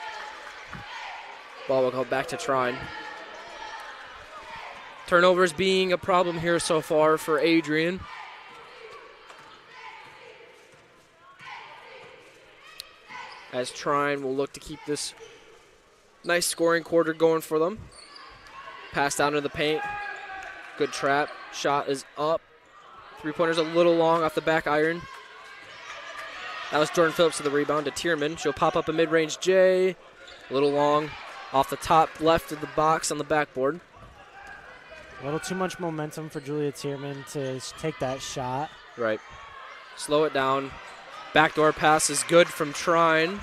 Ball will go back to Trine. Turnovers being a problem here so far for Adrian. As Trine will look to keep this nice scoring quarter going for them. Pass down to the paint. Good trap. Shot is up. Three-pointer's a little long off the back iron. That was Jordan Phillips to the rebound to Tierman. She'll pop up a mid-range J. A little long off the top left of the box on the backboard. A little too much momentum for Julia Tierman to take that shot. Right. Slow it down. Backdoor pass is good from Trine.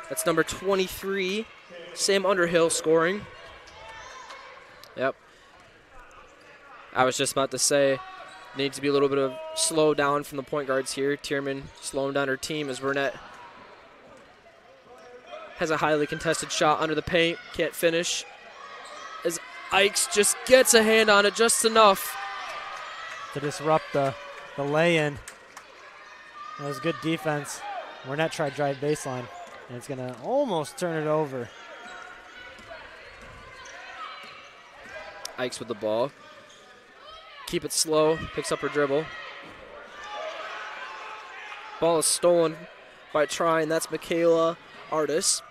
That's number 23. Sam Underhill scoring. Yep. I was just about to say, needs to be a little bit of slow down from the point guards here. Tierman slowing down her team as Burnett has a highly contested shot under the paint. Can't finish. As Ikes just gets a hand on it just enough to disrupt the lay-in. That was good defense. Burnett tried drive baseline, and it's going to almost turn it over. Ikes with the ball. Keep it slow. Picks up her dribble. Ball is stolen by Trine. That's Michaela Artis.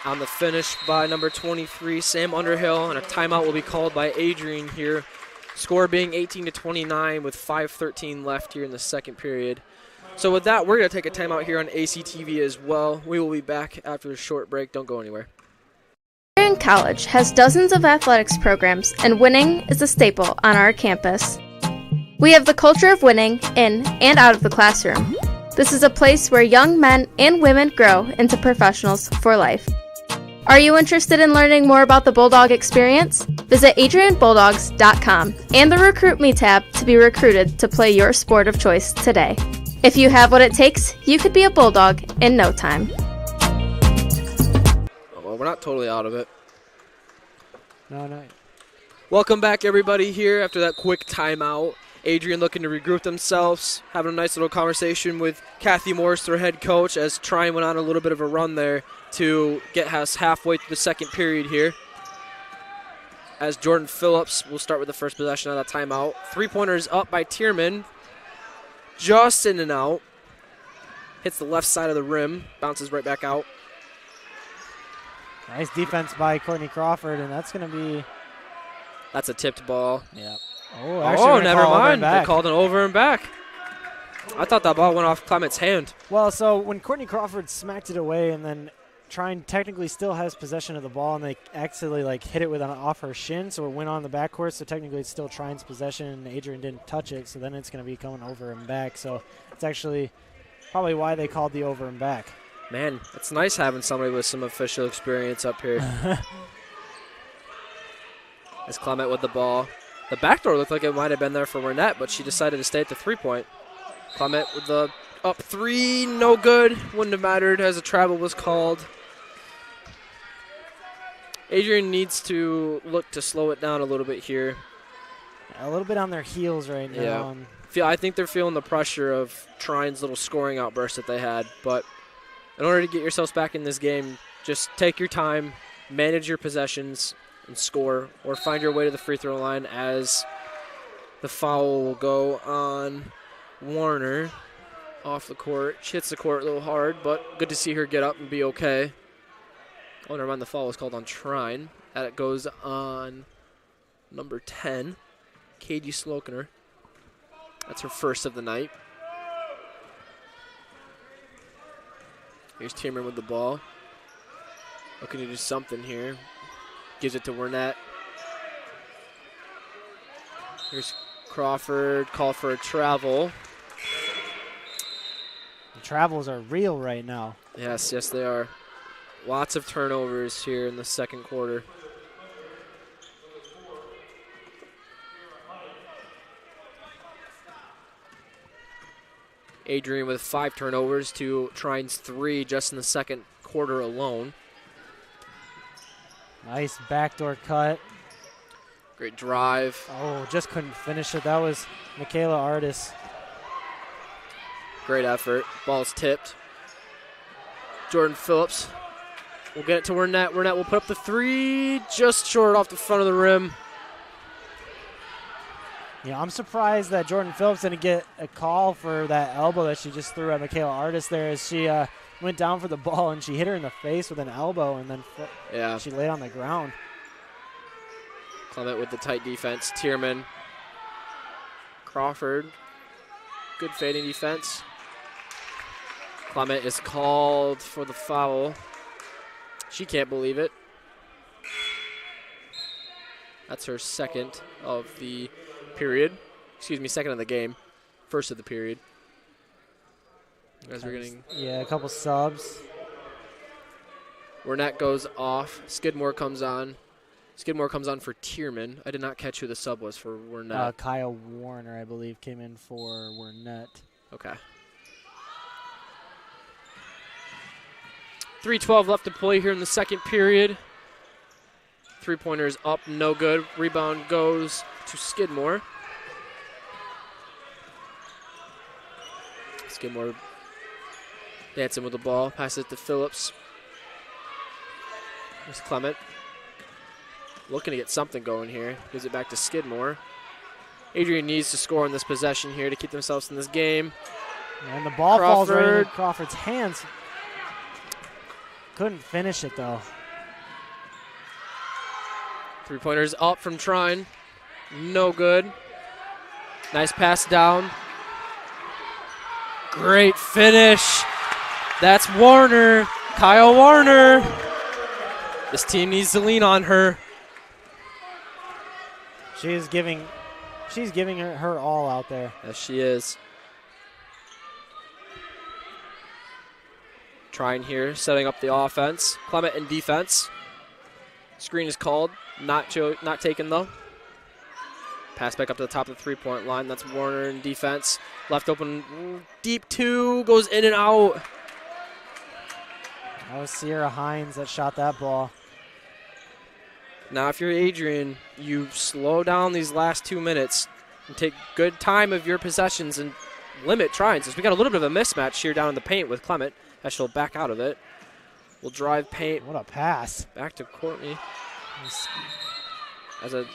On the finish by number 23, Sam Underhill, and a timeout will be called by Adrian here. Score being 18-29 with 5:13 left here in the second period. So with that, we're going to take a timeout here on ACTV as well. We will be back after a short break. Don't go anywhere. Adrian College has dozens of athletics programs, and winning is a staple on our campus. We have the culture of winning in and out of the classroom. This is a place where young men and women grow into professionals for life. Are you interested in learning more about the Bulldog experience? Visit adrianbulldogs.com and the Recruit Me tab to be recruited to play your sport of choice today. If you have what it takes, you could be a Bulldog in no time. Well, we're not totally out of it. No. Welcome back, everybody, here after that quick timeout. Adrian looking to regroup themselves, having a nice little conversation with Kathy Morris, their head coach, as Trine went on a little bit of a run there to get us halfway through the second period here. As Jordan Phillips will start with the first possession of that timeout. Three-pointers up by Tierman. Just in and out. Hits the left side of the rim. Bounces right back out. Nice defense by Courtney Crawford, and that's going to be... That's a tipped ball. Yeah. Oh, never mind. They called an over and back. I thought that ball went off Clement's hand. Well, so when Courtney Crawford smacked it away and then Trine technically still has possession of the ball, and they accidentally hit it off her shin, so it went on the backcourt, so technically it's still Trine's possession, and Adrian didn't touch it, so then it's going to be coming over and back. So it's actually probably why they called the over and back. Man, it's nice having somebody with some official experience up here. As Clement with the ball. The backdoor looked like it might have been there for Wernette, but she decided to stay at the three-point. Clement with the up three, no good. Wouldn't have mattered as a travel was called. Adrian needs to look to slow it down a little bit here. A little bit on their heels right now. Yeah. I think they're feeling the pressure of Trine's little scoring outburst that they had, but in order to get yourselves back in this game, just take your time, manage your possessions, and score, or find your way to the free throw line as the foul will go on Warner off the court. She hits the court a little hard, but good to see her get up and be okay. Oh, never mind, the foul was called on Trine. That goes on number 10, Katie Slokener. That's her first of the night. Here's Tierman with the ball. Looking to do something here. Gives it to Wernette. Here's Crawford, call for a travel. The travels are real right now. Yes, they are. Lots of turnovers here in the second quarter. Adrian with 5 turnovers to Trine's 3 just in the second quarter alone. Nice backdoor cut. Great drive. Oh, just couldn't finish it. That was Michaela Artis. Great effort. Ball's tipped. Jordan Phillips will get it to Wernette. Wernette will put up the 3, just short off the front of the rim. Yeah, I'm surprised that Jordan Phillips didn't get a call for that elbow that she just threw at Michaela Artis there, as she went down for the ball and she hit her in the face with an elbow, and then she laid on the ground. Clement with the tight defense. Tierman. Crawford. Good fading defense. Clement is called for the foul. She can't believe it. That's her second of the period. Excuse me, second of the game. First of the period. As we're getting... Yeah, a couple subs. Wernette goes off. Skidmore comes on. Skidmore comes on for Tierman. I did not catch who the sub was for Wernette. Kyle Warner, I believe, came in for Wernette. Okay. 3:12 left to play here in the second period. Three-pointers up, no good. Rebound goes to Skidmore. Skidmore dancing with the ball. Passes it to Phillips. There's Clement. Looking to get something going here. Gives it back to Skidmore. Adrian needs to score in this possession here to keep themselves in this game. And the ball falls right in Crawford's hands. Couldn't finish it, though. Three-pointers up from Trine. No good. Nice pass down. Great finish. That's Warner. Kyle Warner. This team needs to lean on her. She's giving her all out there. Yes, she is. Trine here, setting up the offense. Clement in defense. Screen is called. Not taken, though. Pass back up to the top of the three-point line. That's Warner in defense. Left open, deep two, goes in and out. That was Sierra Hines that shot that ball. Now, if you're Adrian, you slow down these last 2 minutes and take good time of your possessions and limit Trines. We got a little bit of a mismatch here down in the paint with Clement. As she'll back out of it. We'll drive paint. What a pass. Back to Courtney. As a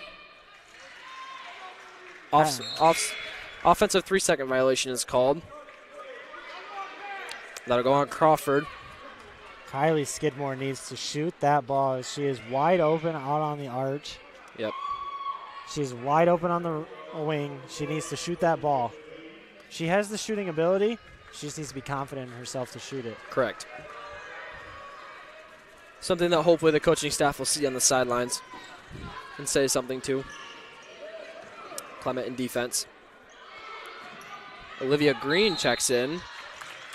offensive 3-second violation is called. That'll go on Crawford. Kylie Skidmore needs to shoot that ball. She is wide open out on the arch. Yep. She's wide open on the wing. She needs to shoot that ball. She has the shooting ability. She just needs to be confident in herself to shoot it. Correct. Something that hopefully the coaching staff will see on the sidelines and say something to. Clement in defense. Olivia Green checks in.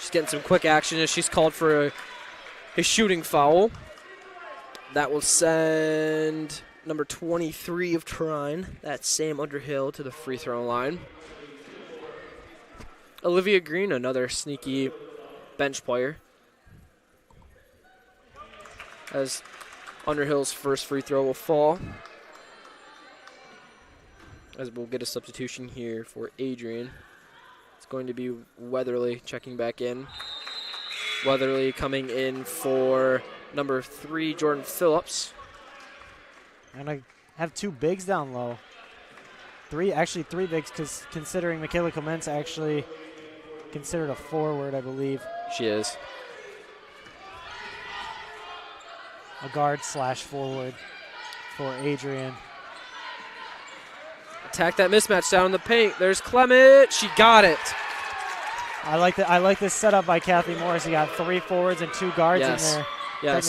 She's getting some quick action as she's called for a shooting foul. That will send number 23 of Trine, that's Sam Underhill, to the free throw line. Olivia Green, another sneaky bench player. As Underhill's first free throw will fall. As we'll get a substitution here for Adrian. It's going to be Weatherly checking back in. Weatherly coming in for number 3, Jordan Phillips. And I have 2 bigs down low. Three bigs, because considering Michaela Clement's actually considered a forward, I believe. She is. A guard/forward for Adrian. Attack that mismatch down in the paint. There's Clement. She got it. I like this setup by Kathy Morris. You got 3 forwards and 2 guards in there. Yes.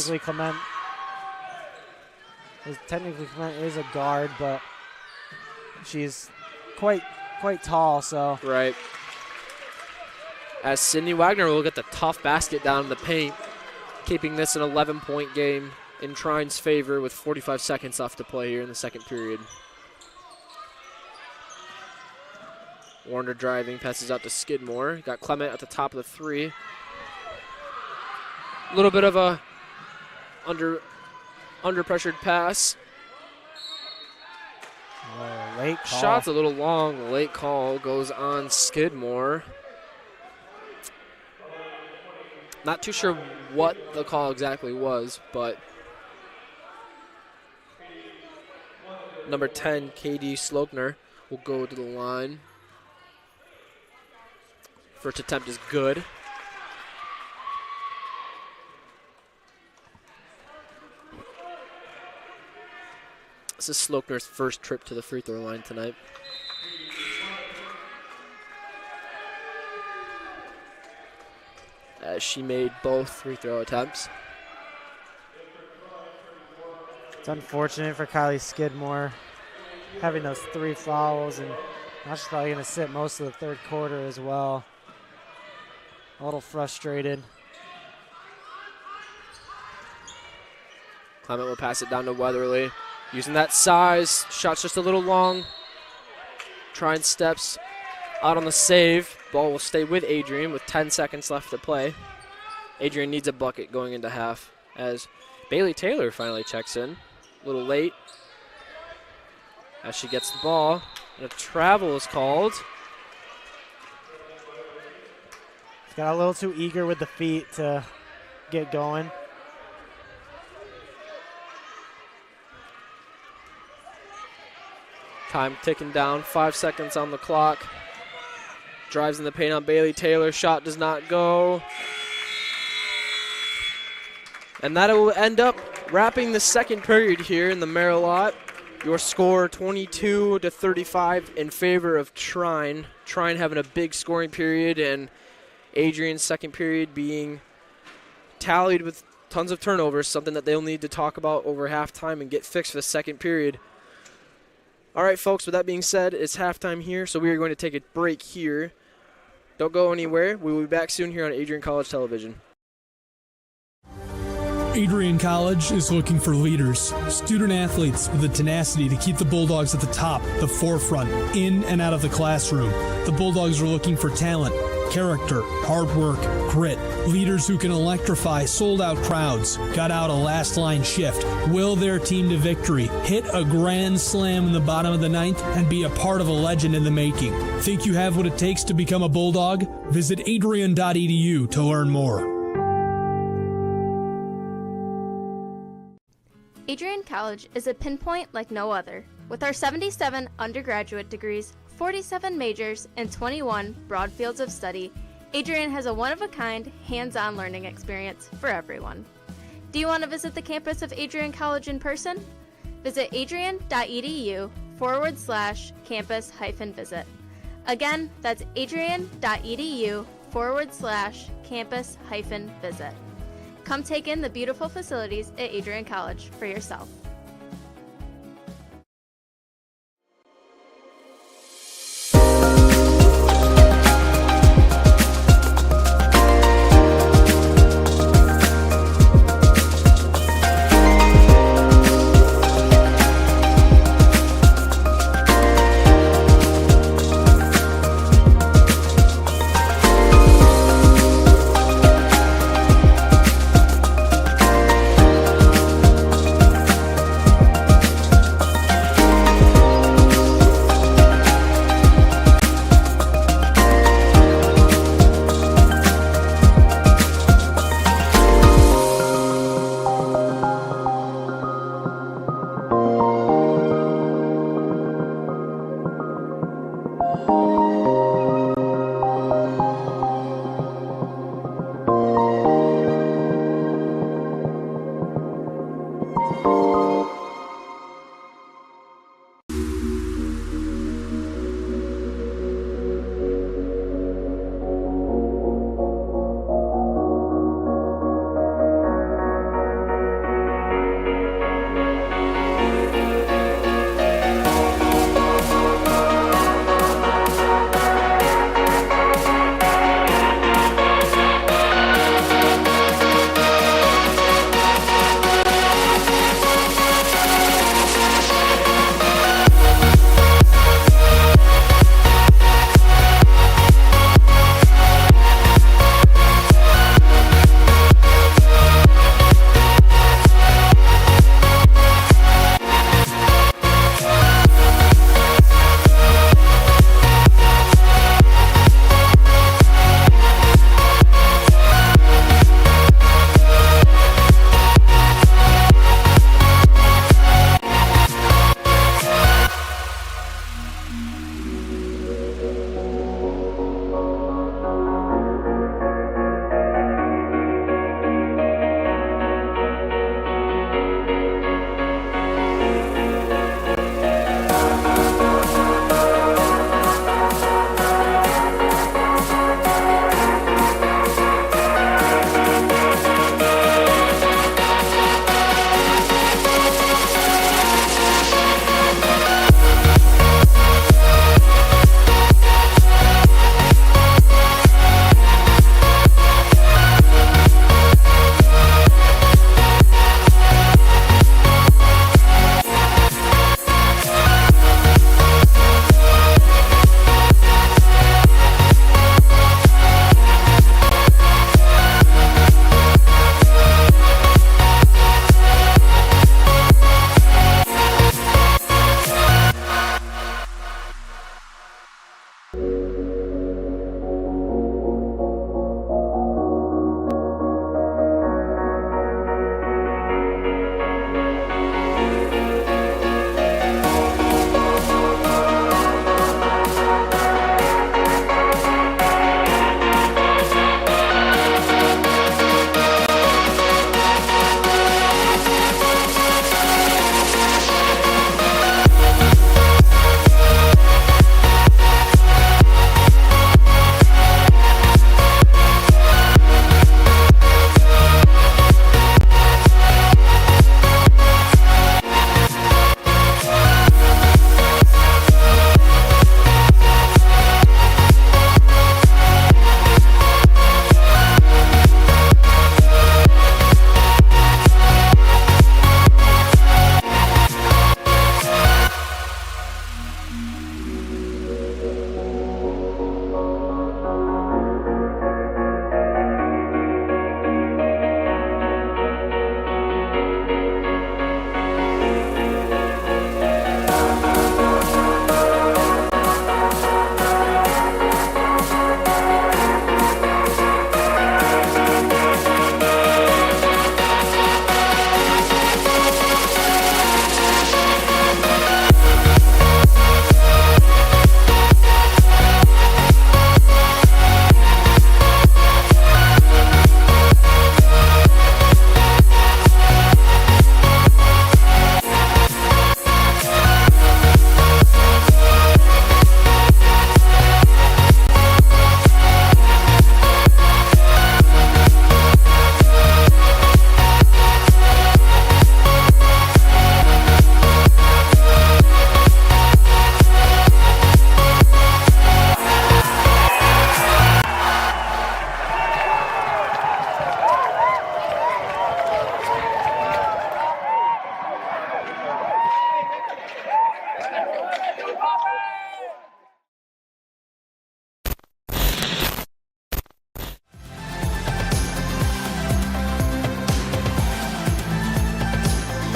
Technically Clement is a guard, but she's quite tall, so. Right. As Sydney Wagner will get the tough basket down in the paint, keeping this an 11-point game in Trine's favor with 45 seconds left to play here in the second period. Warner driving, passes out to Skidmore. Got Clement at the top of the 3. A little bit of a under pressured pass. Late call. Shot's a little long. Late call goes on Skidmore. Not too sure what the call exactly was, but number 10, KD Slokner, will go to the line. First attempt is good. This is Slokner's first trip to the free throw line tonight. As she made both free throw attempts. It's unfortunate for Kylie Skidmore having those 3 fouls, and now she's probably going to sit most of the third quarter as well. A little frustrated. Clement will pass it down to Weatherly. Using that size, shot's just a little long. Trine steps out on the save. Ball will stay with Adrian with 10 seconds left to play. Adrian needs a bucket going into half as Bailey Taylor finally checks in. A little late as she gets the ball. And a travel is called. Got a little too eager with the feet to get going. Time ticking down, 5 seconds on the clock. Drives in the paint on Bailey Taylor. Shot does not go. And that will end up wrapping the second period here in the Marilot. Your score 22-35 in favor of Trine. Trine having a big scoring period, and Adrian's second period being tallied with tons of turnovers, something that they'll need to talk about over halftime and get fixed for the second period. All right, folks, with that being said, it's halftime here, so we are going to take a break here. Don't go anywhere. We will be back soon here on Adrian College Television. Adrian College is looking for leaders, student athletes with the tenacity to keep the Bulldogs at the top, the forefront, in and out of the classroom. The Bulldogs are looking for talent, character, hard work, grit, leaders who can electrify sold-out crowds, gut out a last-line shift, will their team to victory, hit a grand slam in the bottom of the ninth, and be a part of a legend in the making. Think you have what it takes to become a Bulldog? Visit adrian.edu to learn more. Adrian College is a pinpoint like no other. With our 77 undergraduate degrees, 47 majors, and 21 broad fields of study, Adrian has a one-of-a-kind, hands-on learning experience for everyone. Do you want to visit the campus of Adrian College in person? Visit adrian.edu/campus-visit. Again, that's adrian.edu/campus-visit. Come take in the beautiful facilities at Adrian College for yourself.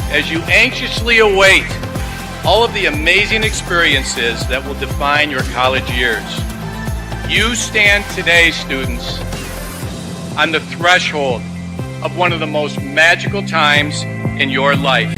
as you anxiously await all of the amazing experiences that will define your college years. You stand today, students, on the threshold of one of the most magical times in your life.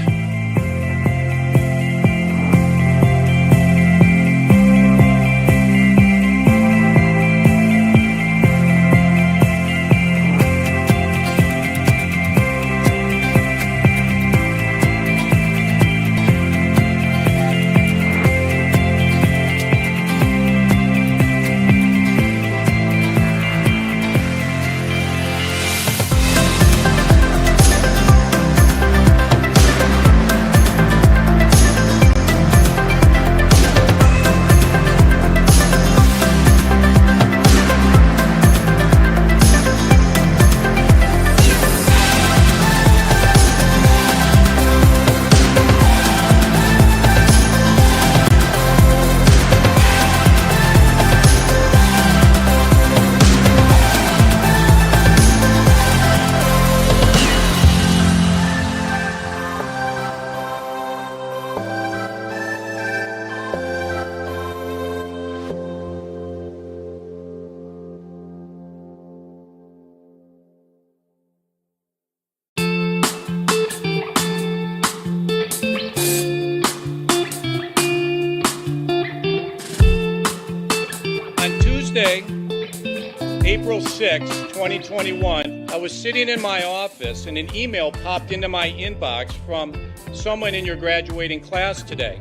April 6, 2021, I was sitting in my office and an email popped into my inbox from someone in your graduating class today.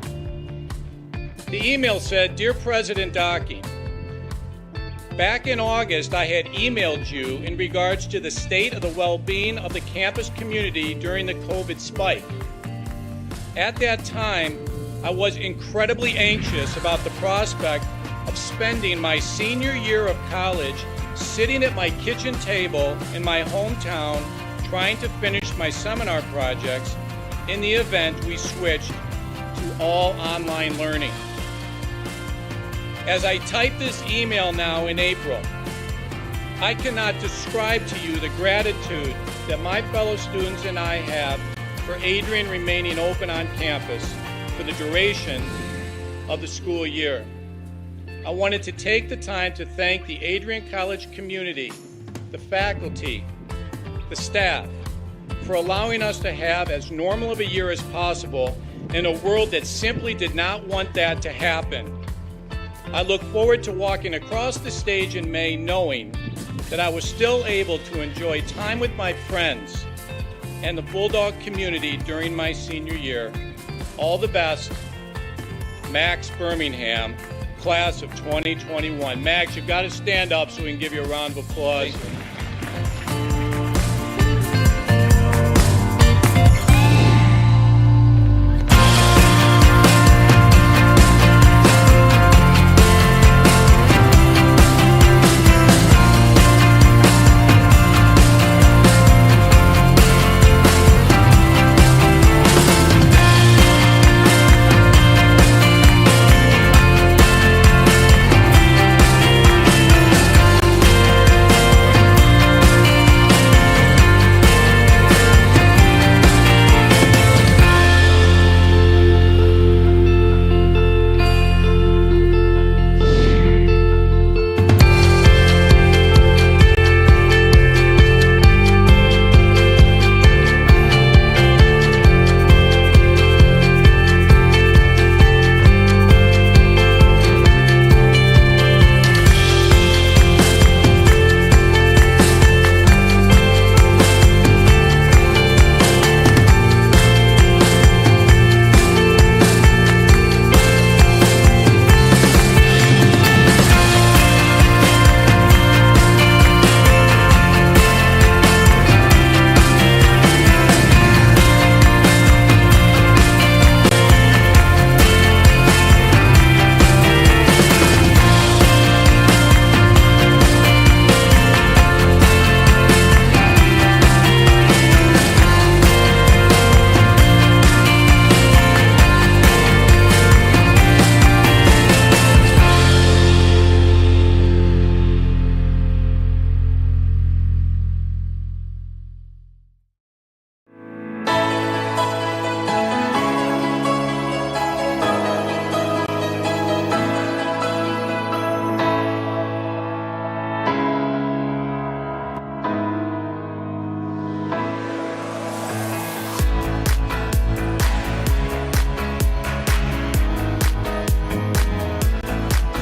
The email said, "Dear President Docking, back in August I had emailed you in regards to the state of the well-being of the campus community during the COVID spike. At that time, I was incredibly anxious about the prospect of spending my senior year of college sitting at my kitchen table in my hometown trying to finish my seminar projects in the event we switched to all online learning. As I type this email now in April, I cannot describe to you the gratitude that my fellow students and I have for Adrian remaining open on campus for the duration of the school year. I wanted to take the time to thank the Adrian College community, the faculty, the staff, for allowing us to have as normal of a year as possible in a world that simply did not want that to happen. I look forward to walking across the stage in May knowing that I was still able to enjoy time with my friends and the Bulldog community during my senior year. All the best, Max Birmingham, class of 2021. Max, you've got to stand up so we can give you a round of applause.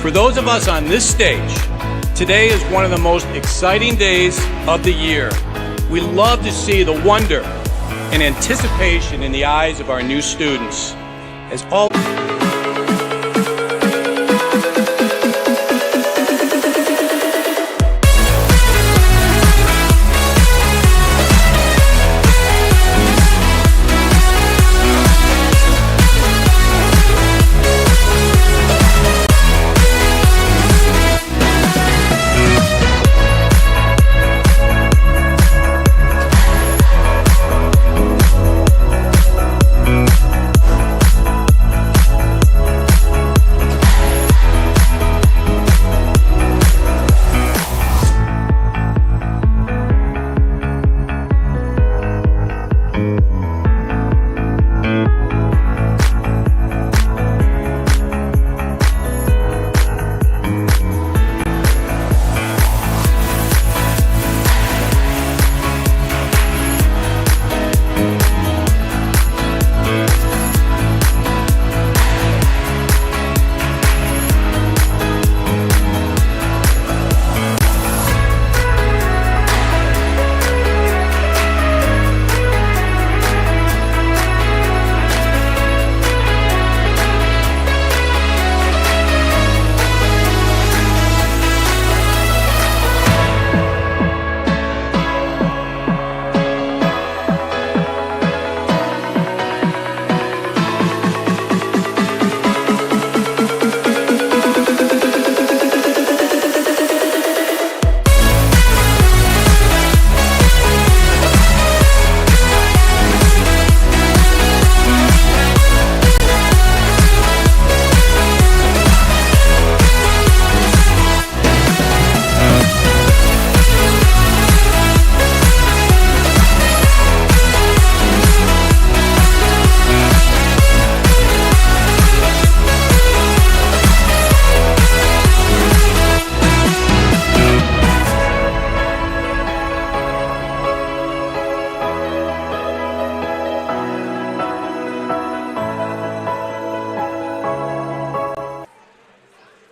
for those of us on this stage, today is one of the most exciting days of the year. We love to see the wonder and anticipation in the eyes of our new students. As all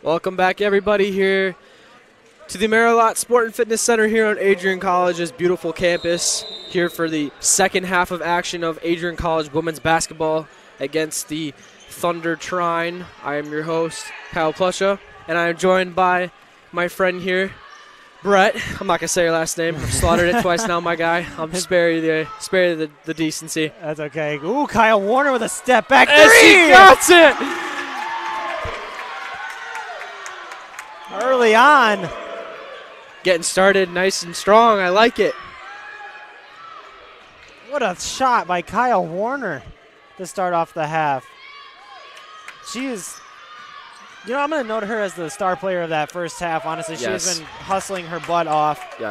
Welcome back, everybody, here to the Marilot Sport and Fitness Center here on Adrian College's beautiful campus, here for the second half of action of Adrian College women's basketball against the Thunder Trine. I am your host, Kyle Plusha, and I am joined by my friend here, Brett. I'm not going to say your last name. I've slaughtered it twice now, my guy. I'll spare you the decency. That's okay. Ooh, Kyle Warner with a step back And three. she got it! Early on. Getting started nice and strong. I like it. What a shot by Kyle Warner to start off the half. She is, I'm going to note her as the star player of that first half. Honestly, she has been hustling her butt off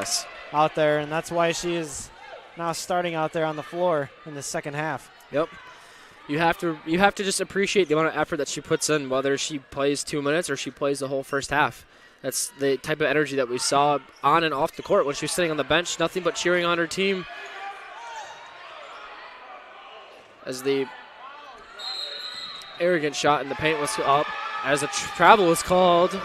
out there, and that's why she is now starting out there on the floor in the second half. Yep. You have to just appreciate the amount of effort that she puts in, whether she plays 2 minutes or she plays the whole first half. That's the type of energy that we saw on and off the court when she was sitting on the bench, nothing but cheering on her team. As the arrogant shot in the paint was up, as a travel was called.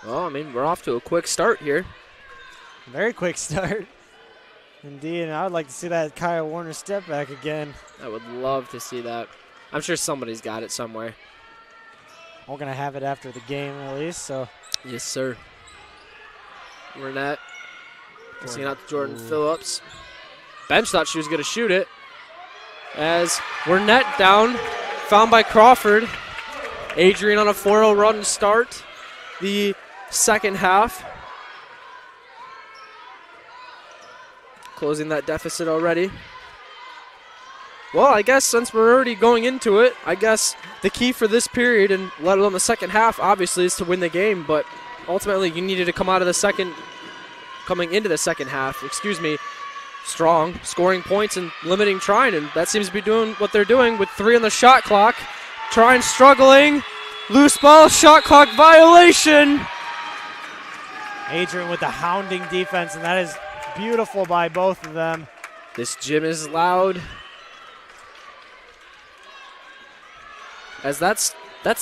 Well, I mean, we're off to a quick start here. Very quick start. Indeed, and I would like to see that Kyle Warner step back again. I would love to see that. I'm sure somebody's got it somewhere. We're going to have it after the game at least, so. Yes, sir. Burnett. Passing out to Jordan Phillips. Bench thought she was going to shoot it. As Burnett down, found by Crawford. Adrian on a 4-0 run to start the second half. Closing that deficit already. Well, I guess since we're already going into it, I guess the key for this period, and let alone the second half, obviously, is to win the game. But ultimately, you needed to coming into the second half, strong, scoring points and limiting Trine, and that seems to be doing what they're doing with 3 on the shot clock. Trine struggling. Loose ball, shot clock violation. Adrian with the hounding defense, and that is beautiful by both of them. This gym is loud. as that's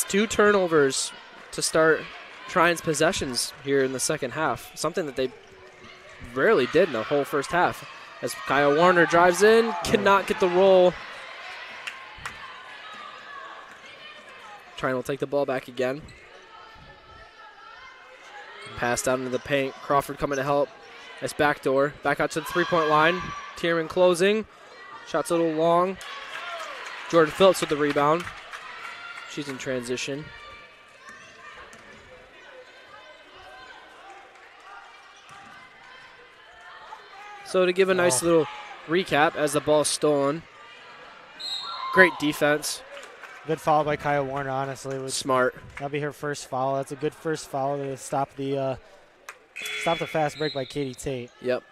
2 turnovers to start Trine's possessions here in the second half, something that they rarely did in the whole first half. As Kyle Warner drives in, cannot get the roll. Trine will take the ball back again. Pass down into the paint. Crawford coming to help. Nice backdoor. Back out to the three-point line. Tierman closing. Shot's a little long. Jordan Phillips with the rebound. She's in transition. So to give a nice little recap as the ball's stolen. Great defense. Good foul by Kyle Warner, honestly. Smart. That'll be her first foul. That's a good first foul to stop the fast break by Katie Tate. Yep.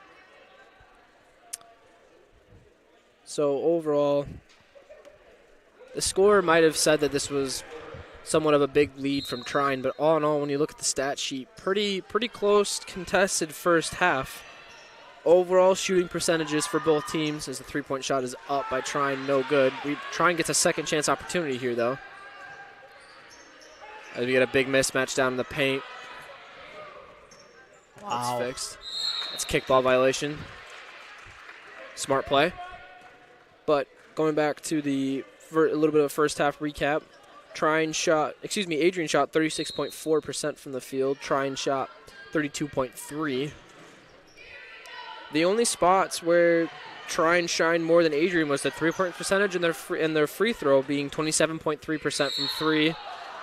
So overall, the scorer might have said that this was somewhat of a big lead from Trine, but all in all, when you look at the stat sheet, pretty close contested first half. Overall shooting percentages for both teams as the three-point shot is up by Trine, no good. Trine gets a second chance opportunity here, though. As we get a big mismatch down in the paint. Wow. That's fixed. That's kickball violation. Smart play. But going back to a little bit of a first half recap, Adrian shot 36.4% from the field. Trine shot 32.3%. The only spots where Trine shined more than Adrian was the three-point percentage and their free throw being 27.3% from 3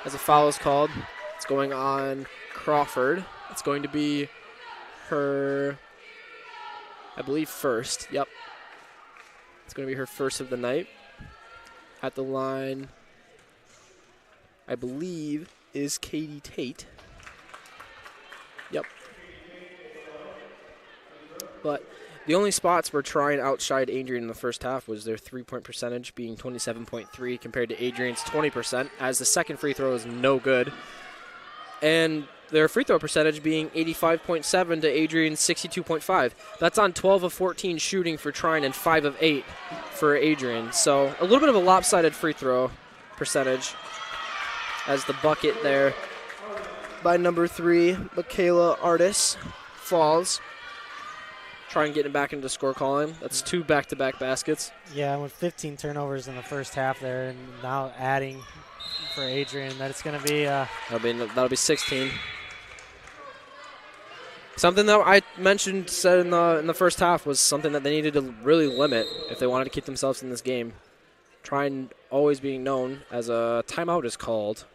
as a foul is called. It's going on Crawford. It's going to be her, I believe, first. Yep. It's going to be her first of the night. At the line, I believe, is Katie Tate. Yep. But the only spots where Trine outshined Adrian in the first half was their three-point percentage being 27.3 compared to Adrian's 20%, as the second free throw is no good. And their free throw percentage being 85.7 to Adrian's 62.5. That's on 12 of 14 shooting for Trine and 5 of 8 for Adrian. So a little bit of a lopsided free throw percentage as the bucket there by number 3, Michaela Artis, falls. Trine getting back into score calling. That's 2 back-to-back baskets. Yeah, with 15 turnovers in the first half there, and now adding for Adrian, that it's going to be that'll be 16. Something that I said in the first half was something that they needed to really limit if they wanted to keep themselves in this game. Trine always being known as a timeout is called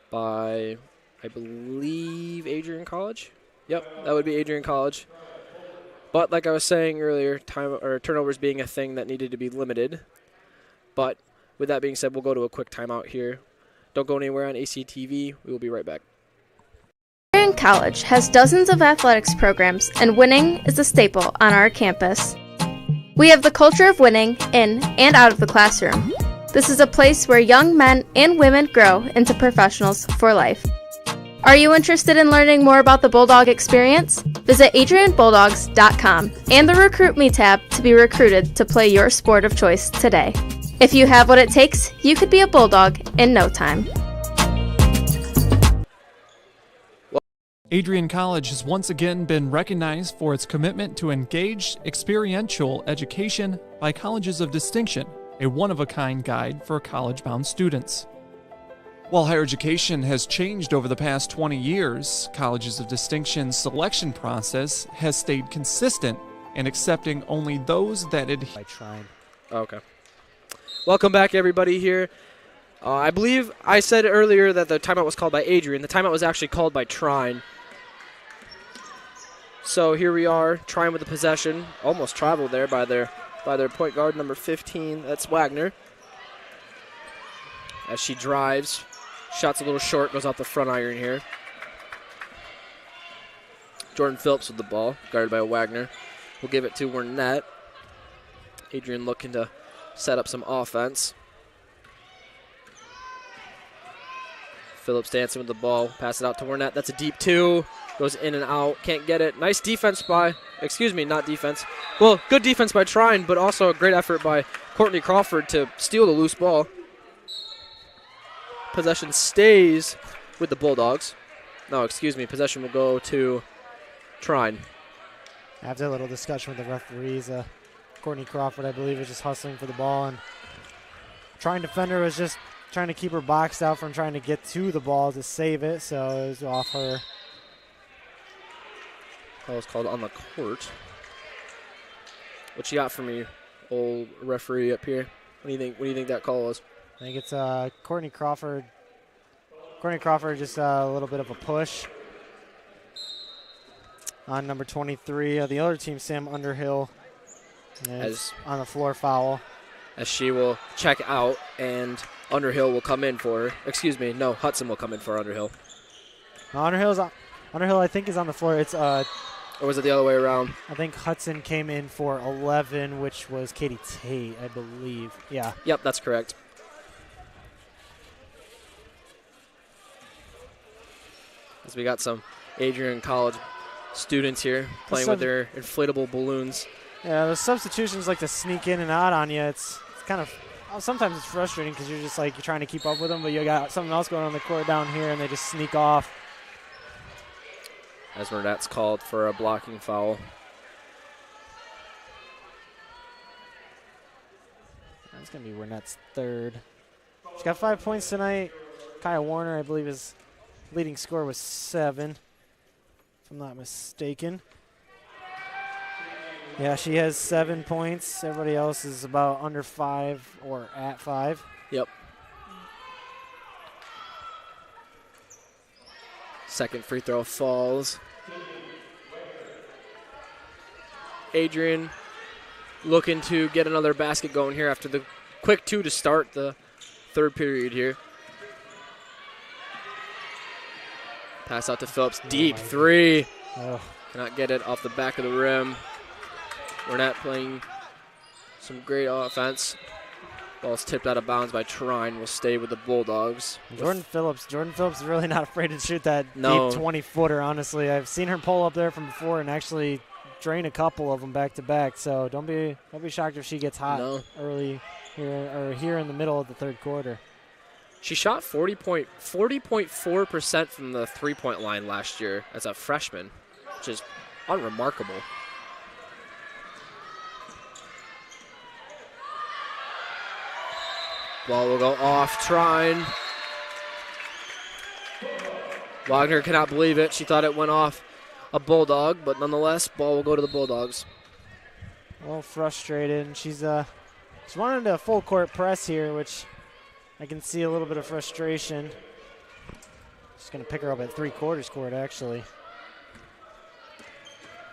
by, I believe, Adrian College. Yep, that would be Adrian College. But like I was saying earlier, turnovers being a thing that needed to be limited. But with that being said, we'll go to a quick timeout here. Don't go anywhere on ACTV. We will be right back. Adrian College has dozens of athletics programs, and winning is a staple on our campus. We have the culture of winning in and out of the classroom. This is a place where young men and women grow into professionals for life. Are you interested in learning more about the Bulldog experience? Visit adrianbulldogs.com and the Recruit Me tab to be recruited to play your sport of choice today. If you have what it takes, you could be a Bulldog in no time. Adrian College has once again been recognized for its commitment to engaged, experiential education by Colleges of Distinction, a one-of-a-kind guide for college-bound students. While higher education has changed over the past 20 years, Colleges of Distinction's selection process has stayed consistent in accepting only those that adhere. by Trine. Okay. Welcome back, everybody, here. I believe I said earlier that the timeout was called by Adrian. The timeout was actually called by Trine. So here we are, Trine with the possession. Almost traveled there by their point guard, number 15. That's Wagner. As she drives. Shot's a little short, goes off the front iron here. Jordan Phillips with the ball, guarded by Wagner. We'll give it to Wernette. Adrian looking to set up some offense. Phillips dancing with the ball, pass it out to Wernette. That's a deep 2. Goes in and out, can't get it. Nice defense by, not defense. Well, good defense by Trine, but also a great effort by Courtney Crawford to steal the loose ball. Possession stays with the Bulldogs. No, excuse me. Possession will go to Trine. After a little discussion with the referees, Courtney Crawford, I believe, was just hustling for the ball, and Trine defender was just trying to keep her boxed out from trying to get to the ball to save it, so it was off her. That was called on the court. What you got for me, old referee up here? What do you think? What do you think that call was? I think it's Courtney Crawford. Courtney Crawford just a little bit of a push on number 23. The other team, Sam Underhill, is on the floor foul. As she will check out, and Underhill will come in for her. Excuse me, no, Hudson will come in for Underhill. No, Underhill, I think, is on the floor. It's or was it the other way around? I think Hudson came in for 11, which was Katie Tate, I believe. Yeah. Yep, that's correct. As we got some Adrian College students here playing with their inflatable balloons. Yeah, the substitutions like to sneak in and out on you. It's kind of sometimes it's frustrating because you're just like you're trying to keep up with them, but you got something else going on the court down here, and they just sneak off. As Burnette's called for a blocking foul. That's going to be Burnette's third. She's got 5 points tonight. Kaya Warner, I believe, his leading score was 7, if I'm not mistaken. Yeah, she has 7 points. Everybody else is about under 5 or at 5. Yep. Second free throw falls. Adrian looking to get another basket going here after the quick 2 to start the third period here. Pass out to Phillips. Deep 3. Oh. Cannot get it off the back of the rim. We're not playing some great offense. Ball's tipped out of bounds by Trine. Will stay with the Bulldogs. Jordan Phillips is really not afraid to shoot that deep 20-footer, honestly. I've seen her pull up there from before and actually drain a couple of them back-to-back. So don't be shocked if she gets hot early here in the middle of the third quarter. She shot 40.4% from the three-point line last year as a freshman, which is unremarkable. Ball will go off Trine. Wagner cannot believe it. She thought it went off a Bulldog, but nonetheless, ball will go to the Bulldogs. A little frustrated, and she's wanted a full court press here, which I can see a little bit of frustration. Just going to pick her up at three-quarters court, actually.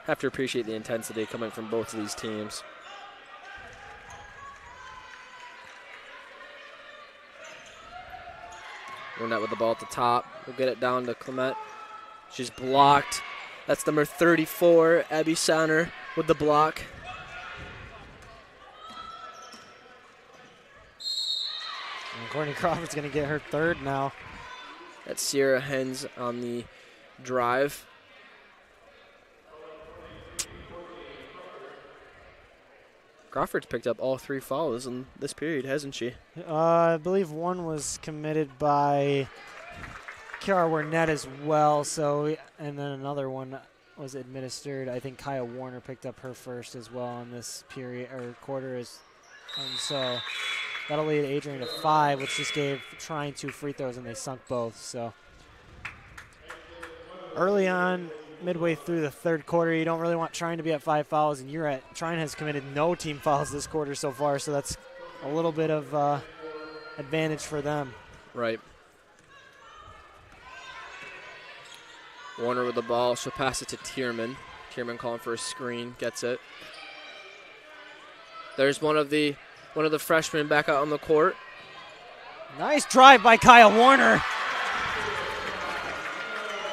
Have to appreciate the intensity coming from both of these teams. Burnett with the ball at the top. We'll get it down to Clement. She's blocked. That's number 34, Abby Sanner, with the block. And Courtney Crawford's going to get her third now. That's Sierra Hens on the drive. Crawford's picked up all 3 fouls in this period, hasn't she? I believe one was committed by Kiara Warnett as well. So, and then another one was administered. I think Kaya Warner picked up her first as well in this period or quarter. And so that'll lead Adrian to 5, which just gave Trine 2 free throws, and they sunk both. So early on, midway through the third quarter, you don't really want Trine to be at 5 fouls, and Trine has committed no team fouls this quarter so far, so that's a little bit of advantage for them. Right. Warner with the ball. She'll pass it to Tierman. Tierman calling for a screen. Gets it. There's one of the freshmen back out on the court. Nice drive by Kaya Warner.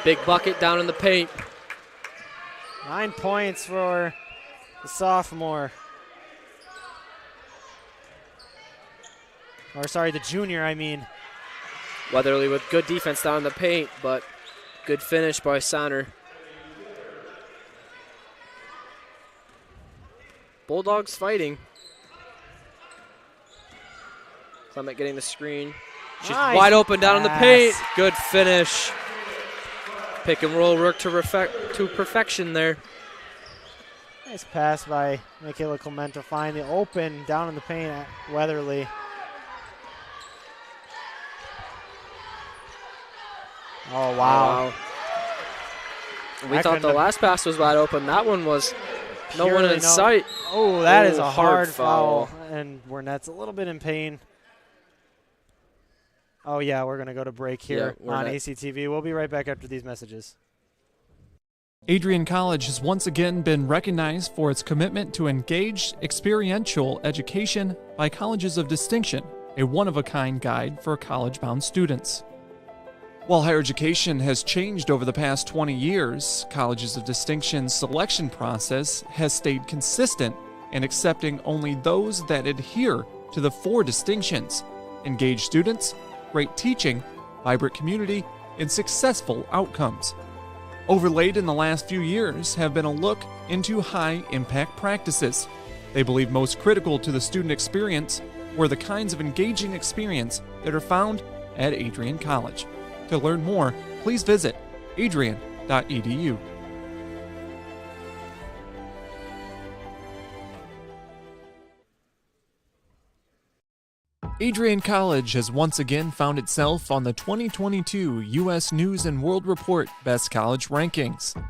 Big bucket down in the paint. 9 points for the sophomore. Or sorry, the junior, I mean. Weatherly with good defense down in the paint, but good finish by Sanner. Bulldogs fighting. Clement getting the screen. She's Nice wide open down in the paint. pass. Good finish. Pick and roll work to perfection there. Nice pass by Michaela Clement to find the open down in the paint at Weatherly. Oh, wow. We thought the last pass was wide open. That one was no one in sight. Oh, that is a hard hard foul. And Wernette's a little bit in pain. Oh, yeah, we're going to go to break here on ACTV. We'll be right back after these messages. Adrian College has once again been recognized for its commitment to engaged experiential education by Colleges of Distinction, a one-of-a-kind guide for college-bound students. While higher education has changed over the past 20 years, Colleges of Distinction's selection process has stayed consistent in accepting only those that adhere to the 4 distinctions: engaged students, great teaching, vibrant community, and successful outcomes. Overlaid in the last few years have been a look into high-impact practices. They believe most critical to the student experience were the kinds of engaging experience that are found at Adrian College. To learn more, please visit adrian.edu. Adrian College has once again found itself on the 2022 U.S. News & World Report Best College Rankings.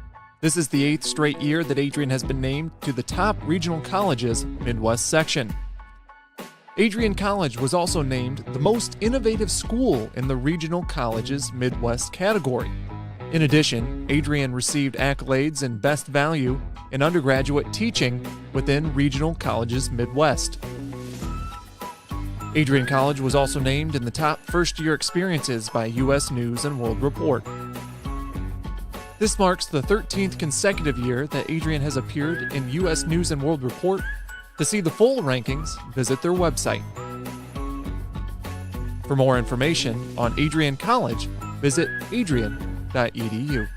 This is the 8th straight year that Adrian has been named to the top regional colleges Midwest section. Adrian College was also named the most innovative school in the Regional Colleges Midwest category. In addition, Adrian received accolades in Best Value in undergraduate teaching within Regional Colleges Midwest. Adrian College was also named in the top first-year experiences by U.S. News & World Report. This marks the 13th consecutive year that Adrian has appeared in U.S. News & World Report. To see the full rankings, visit their website. For more information on Adrian College, visit adrian.edu.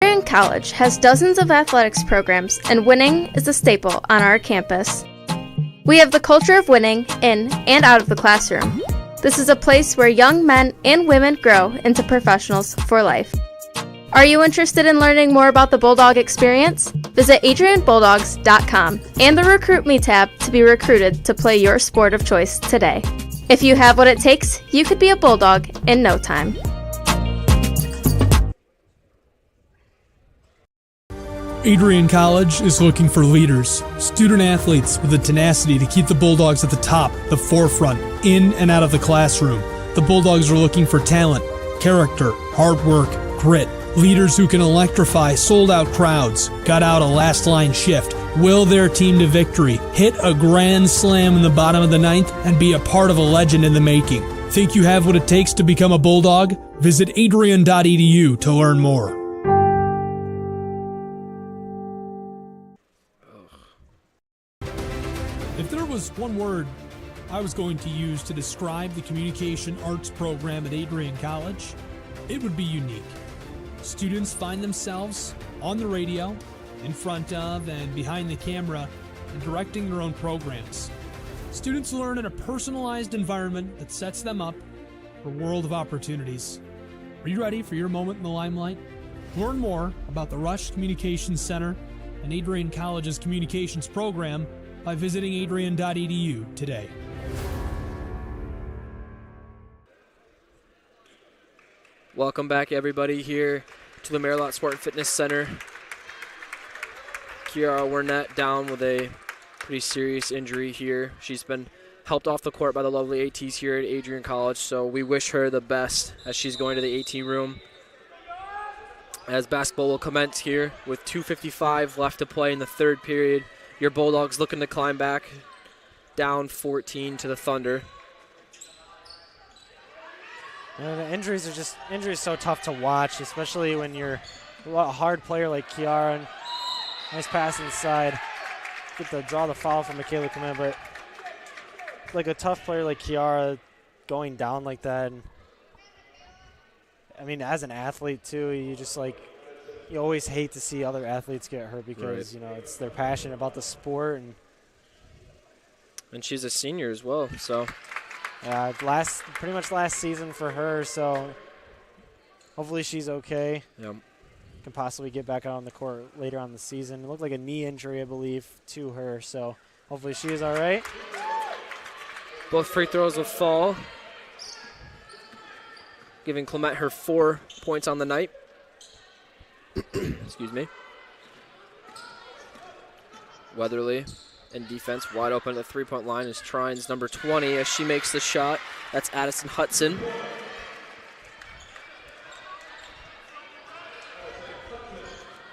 Adrian College has dozens of athletics programs, and winning is a staple on our campus. We have the culture of winning in and out of the classroom. This is a place where young men and women grow into professionals for life. Are you interested in learning more about the Bulldog experience? Visit adrianbulldogs.com and the Recruit Me tab to be recruited to play your sport of choice today. If you have what it takes, you could be a Bulldog in no time. Adrian College is looking for leaders, student athletes with the tenacity to keep the Bulldogs at the top, the forefront, in and out of the classroom. The Bulldogs are looking for talent, character, hard work, grit, leaders who can electrify sold-out crowds, gut out a last-line shift, will their team to victory, hit a grand slam in the bottom of the 9th, and be a part of a legend in the making. Think you have what it takes to become a Bulldog? Visit adrian.edu to learn more. If there was one word I was going to use to describe the communication arts program at Adrian College, it would be unique. Students find themselves on the radio, in front of and behind the camera, and directing their own programs. Students learn in a personalized environment that sets them up for a world of opportunities. Are you ready for your moment in the limelight? Learn more about the Rush Communications Center and Adrian College's communications program by visiting adrian.edu today. Welcome back, everybody, here to the Marilot Sport and Fitness Center. Kiara Wernette down with a pretty serious injury here. She's been helped off the court by the lovely ATs here at Adrian College, so we wish her the best as she's going to the AT room. As basketball will commence here with 2:55 left to play in the third period. Your Bulldogs looking to climb back, down 14 to the Thunder. The injuries so tough to watch, especially when you're a hard player like Kiara. And nice pass inside. Get to draw the foul from Michaela Clement, but like a tough player like Kiara going down like that. And I mean, as an athlete too, you just like you always hate to see other athletes get hurt because, Right. it's they're passionate about the sport. And she's a senior as well, so. Pretty much last season for her, so hopefully she's okay. Yeah. Can possibly get back out on the court later on the season. It looked like a knee injury, I believe, to her, so hopefully she is all right. Both free throws will fall, giving Clement her 4 points on the night. Excuse me. Weatherly in defense, wide open at the three-point line is Trine's number 20 as she makes the shot. That's Addison Hudson.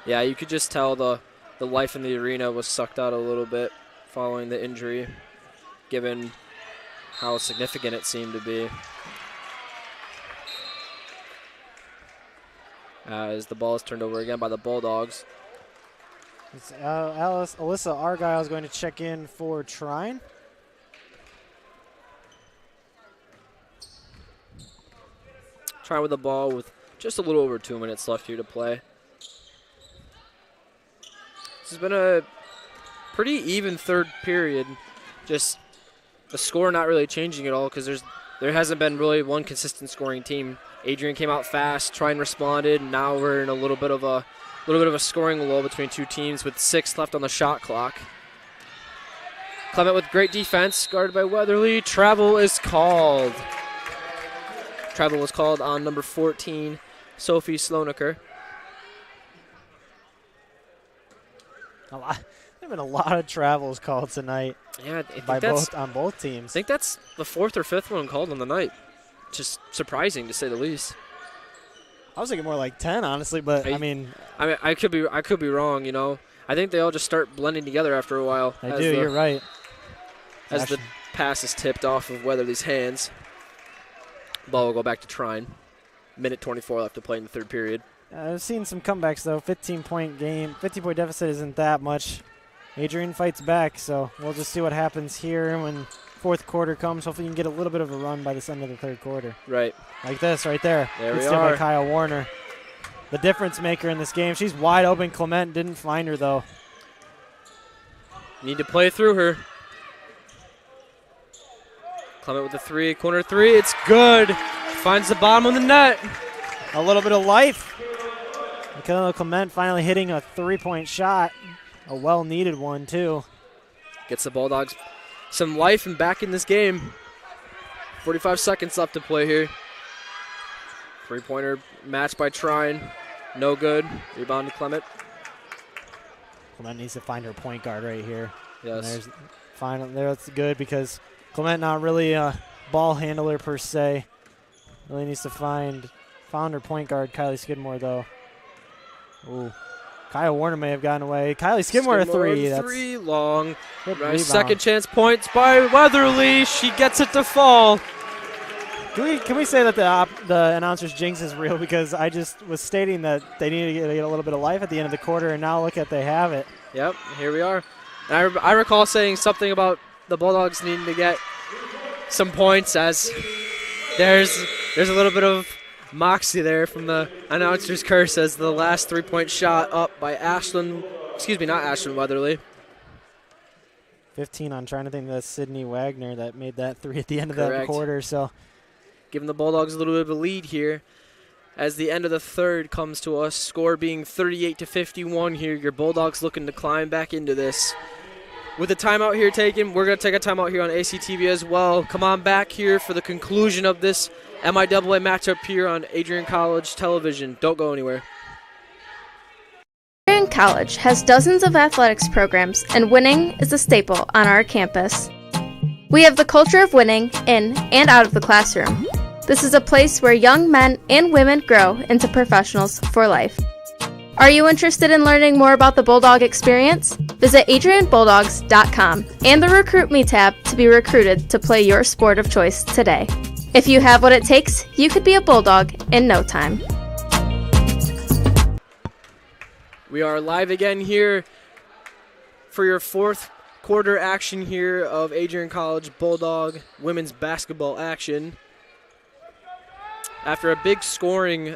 Yeah, you could just tell the life in the arena was sucked out a little bit following the injury, given how significant it seemed to be. As the ball is turned over again by the Bulldogs. It's Alyssa Argyle is going to check in for Trine. Trine with the ball with just a little over 2 minutes left here to play. This has been a pretty even third period. Just the score not really changing at all because there hasn't been really one consistent scoring team. Adrian came out fast, Trine responded, and now we're in a little bit of a scoring lull between two teams with 6 left on the shot clock. Clement with great defense, guarded by Weatherly. Travel is called. Travel was called on number 14, Sophie Slonaker. There have been a lot of travels called tonight. Yeah, I think on both teams. I think that's the 4th or 5th one called on the night. Just surprising to say the least. I was thinking more like 10, honestly, but I could be wrong. I think they all just start blending together after a while. You're right. As the pass is tipped off of Weatherly's hands, ball will go back to Trine. Minute 24 left to play in the third period. I've seen some comebacks though. 15-point game, 15-point deficit isn't that much. Adrian fights back, so we'll just see what happens here when fourth quarter comes. Hopefully you can get a little bit of a run by this end of the third quarter. Right. Like this right there. There Good we steal are. by Kyle Warner. The difference maker in this game. She's wide open. Clement didn't find her though. Need to play through her. Clement with the three, corner three. It's good. Finds the bottom of the net. A little bit of life. Michaela Clement finally hitting a three-point shot. A well-needed one, too. Gets the Bulldogs some life and back in this game. 45 seconds left to play here. Three-pointer matched by Trine. No good. Rebound to Clement. Clement needs to find her point guard right here. Yes. That's good because Clement not really a ball handler per se. Really needs to found her point guard, Kylie Skidmore, though. Ooh. Kyle Warner may have gotten away. Kylie Skidmore a three. That's three long. good Nice rebound. second chance points by Weatherly. She gets it to fall. Can we say that the announcer's jinx is real? Because I just was stating that they needed to get a little bit of life at the end of the quarter, and now look at they have it. Yep, here we are. And I recall saying something about the Bulldogs needing to get some points, as there's a little bit of moxie there from the announcer's curse as the last three-point shot up by not Ashlyn Weatherly. 15 on trying to think that's Sydney Wagner that made that three at the end of that Correct. quarter. So Giving the Bulldogs a little bit of a lead here as the end of the third comes to us. Score being 38-51 here. Your Bulldogs looking to climb back into this. With the timeout here taken, we're going to take a timeout here on ACTV as well. Come on back here for the conclusion of this MIAA matchup here on Adrian College Television. Don't go anywhere. Adrian College has dozens of athletics programs, and winning is a staple on our campus. We have the culture of winning in and out of the classroom. This is a place where young men and women grow into professionals for life. Are you interested in learning more about the Bulldog experience? Visit adrianbulldogs.com and the Recruit Me tab to be recruited to play your sport of choice today. If you have what it takes, you could be a Bulldog in no time. We are live again here for your fourth quarter action here of Adrian College Bulldog women's basketball action. After a big scoring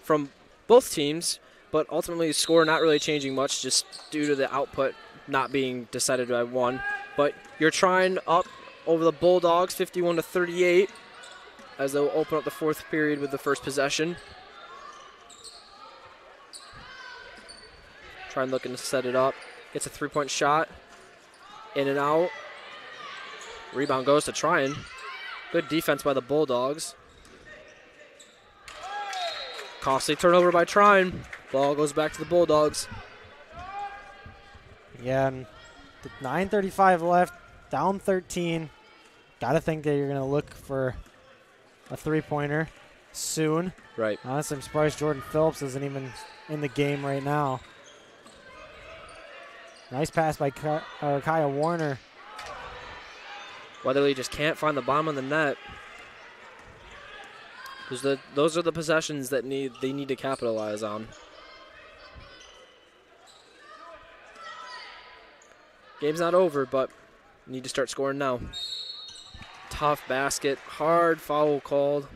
from both teams, but ultimately score not really changing much just due to the output not being decided by one. But you're trying up over the Bulldogs, 51-38, as they'll open up the fourth period with the first possession. Trine looking to set it up. Gets a three-point shot. In and out. Rebound goes to Trine. Good defense by the Bulldogs. Costly turnover by Trine. Ball goes back to the Bulldogs. Yeah, and 9:35 left, down 13. Got to think that you're going to look for a three-pointer soon. Right. Honestly, I'm surprised Jordan Phillips isn't even in the game right now. Nice pass by Kaya Warner. Weatherly just can't find the bottom of the net. Those are the possessions that they need to capitalize on. Game's not over, but need to start scoring now. Tough basket, hard foul called.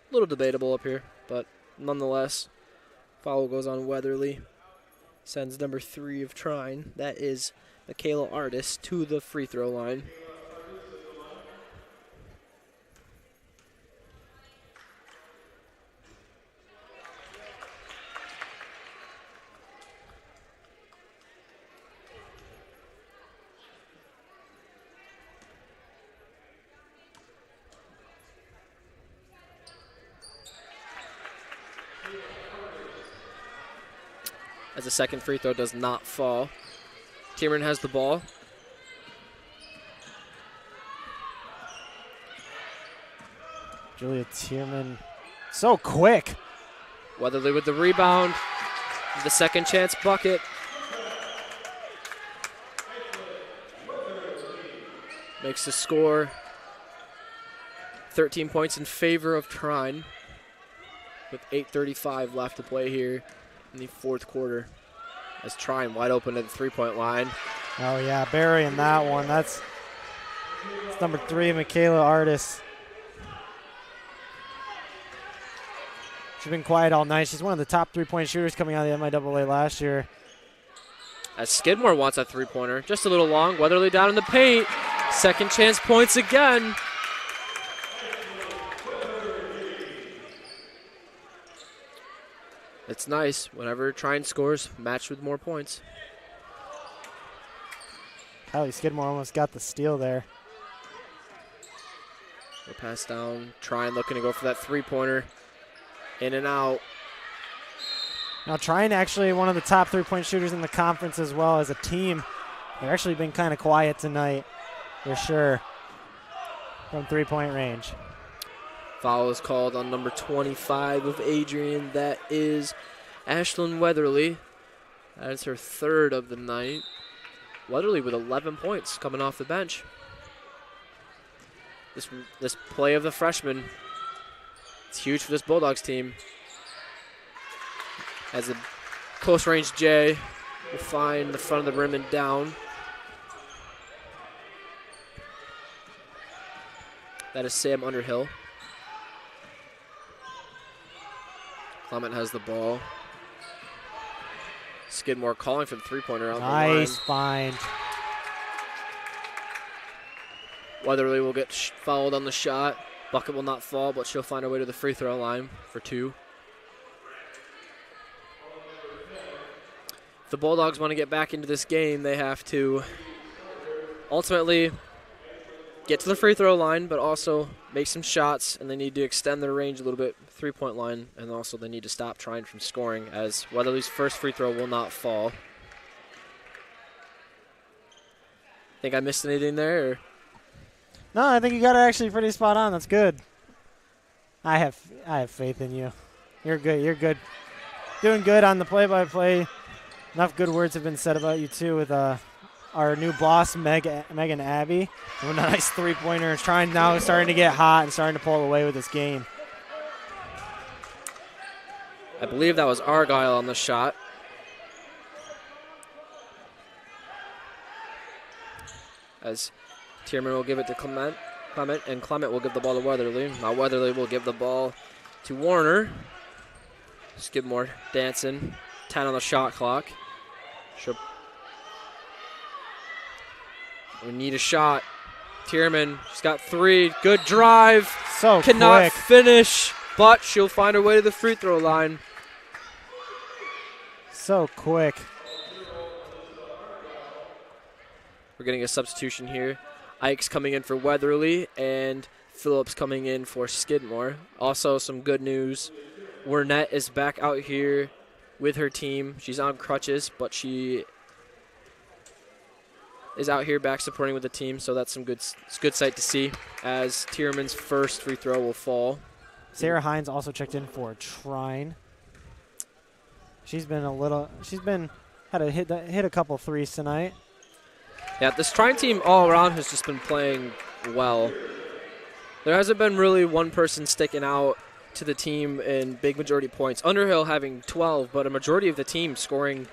A little debatable up here, but nonetheless, foul goes on Weatherly. Sends number 3 of Trine, that is Michaela Artis, to the free throw line. As the second free throw does not fall. Tierman has the ball. Julia Tierman, so quick. Weatherly with the rebound. The second chance bucket. Makes the score 13 points in favor of Trine with 8:35 left to play here in the fourth quarter. As Trine wide open at the three-point line. Oh, yeah, burying that one. That's number 3, Michaela Artis. She's been quiet all night. She's one of the top three-point shooters coming out of the MIAA last year. As Skidmore wants a three-pointer. Just a little long. Weatherly down in the paint. Second chance points again. It's nice whenever Trine scores, matched with more points. Kylie Skidmore almost got the steal there. We'll pass down. Trine looking to go for that three-pointer. In and out. Now Trine actually one of the top three-point shooters in the conference as well as a team. They've actually been kind of quiet tonight, for sure, from three-point range. Foul is called on number 25 of Adrian. That is Ashlyn Weatherly. That is her third of the night. Weatherly with 11 points coming off the bench. This play of the freshman, it's huge for this Bulldogs team. As a close-range J will find the front of the rim and down. That is Sam Underhill. Clement has the ball. Skidmore calling for the three-pointer out Nice the line. find. Weatherly will get fouled on the shot. Bucket will not fall, but she'll find her way to the free throw line for 2. If the Bulldogs want to get back into this game, they have to ultimately get to the free throw line, but also make some shots, and they need to extend their range a little bit, three-point line, and also they need to stop Trine from scoring, as Weatherly's first free throw will not fall. Think I missed anything there? Or? No, I think you got it actually pretty spot on. That's good. I have faith in you. You're good. You're good. Doing good on the play-by-play. Enough good words have been said about you, too, with our new boss, Megan Abbey. A nice three-pointer. Trine now starting to get hot and starting to pull away with this game. I believe that was Argyle on the shot. As Tierman will give it to Clement, and Clement will give the ball to Weatherly. Now Weatherly will give the ball to Warner. Skidmore dancing. 10 on the shot clock. We need a shot. Tierman, she's got 3. Good drive. So Cannot quick. finish, but she'll find her way to the free throw line. So quick. We're getting a substitution here. Ike's coming in for Weatherly and Phillips coming in for Skidmore. Also some good news. Wernette is back out here with her team. She's on crutches, but she is out here back supporting with the team, so that's some good sight to see as Tierman's first free throw will fall. Sarah Hines also checked in for Trine. She's been had to hit a couple threes tonight. Yeah, this Trine team all around has just been playing well. There hasn't been really one person sticking out to the team in big majority points. Underhill having 12, but a majority of the team scoring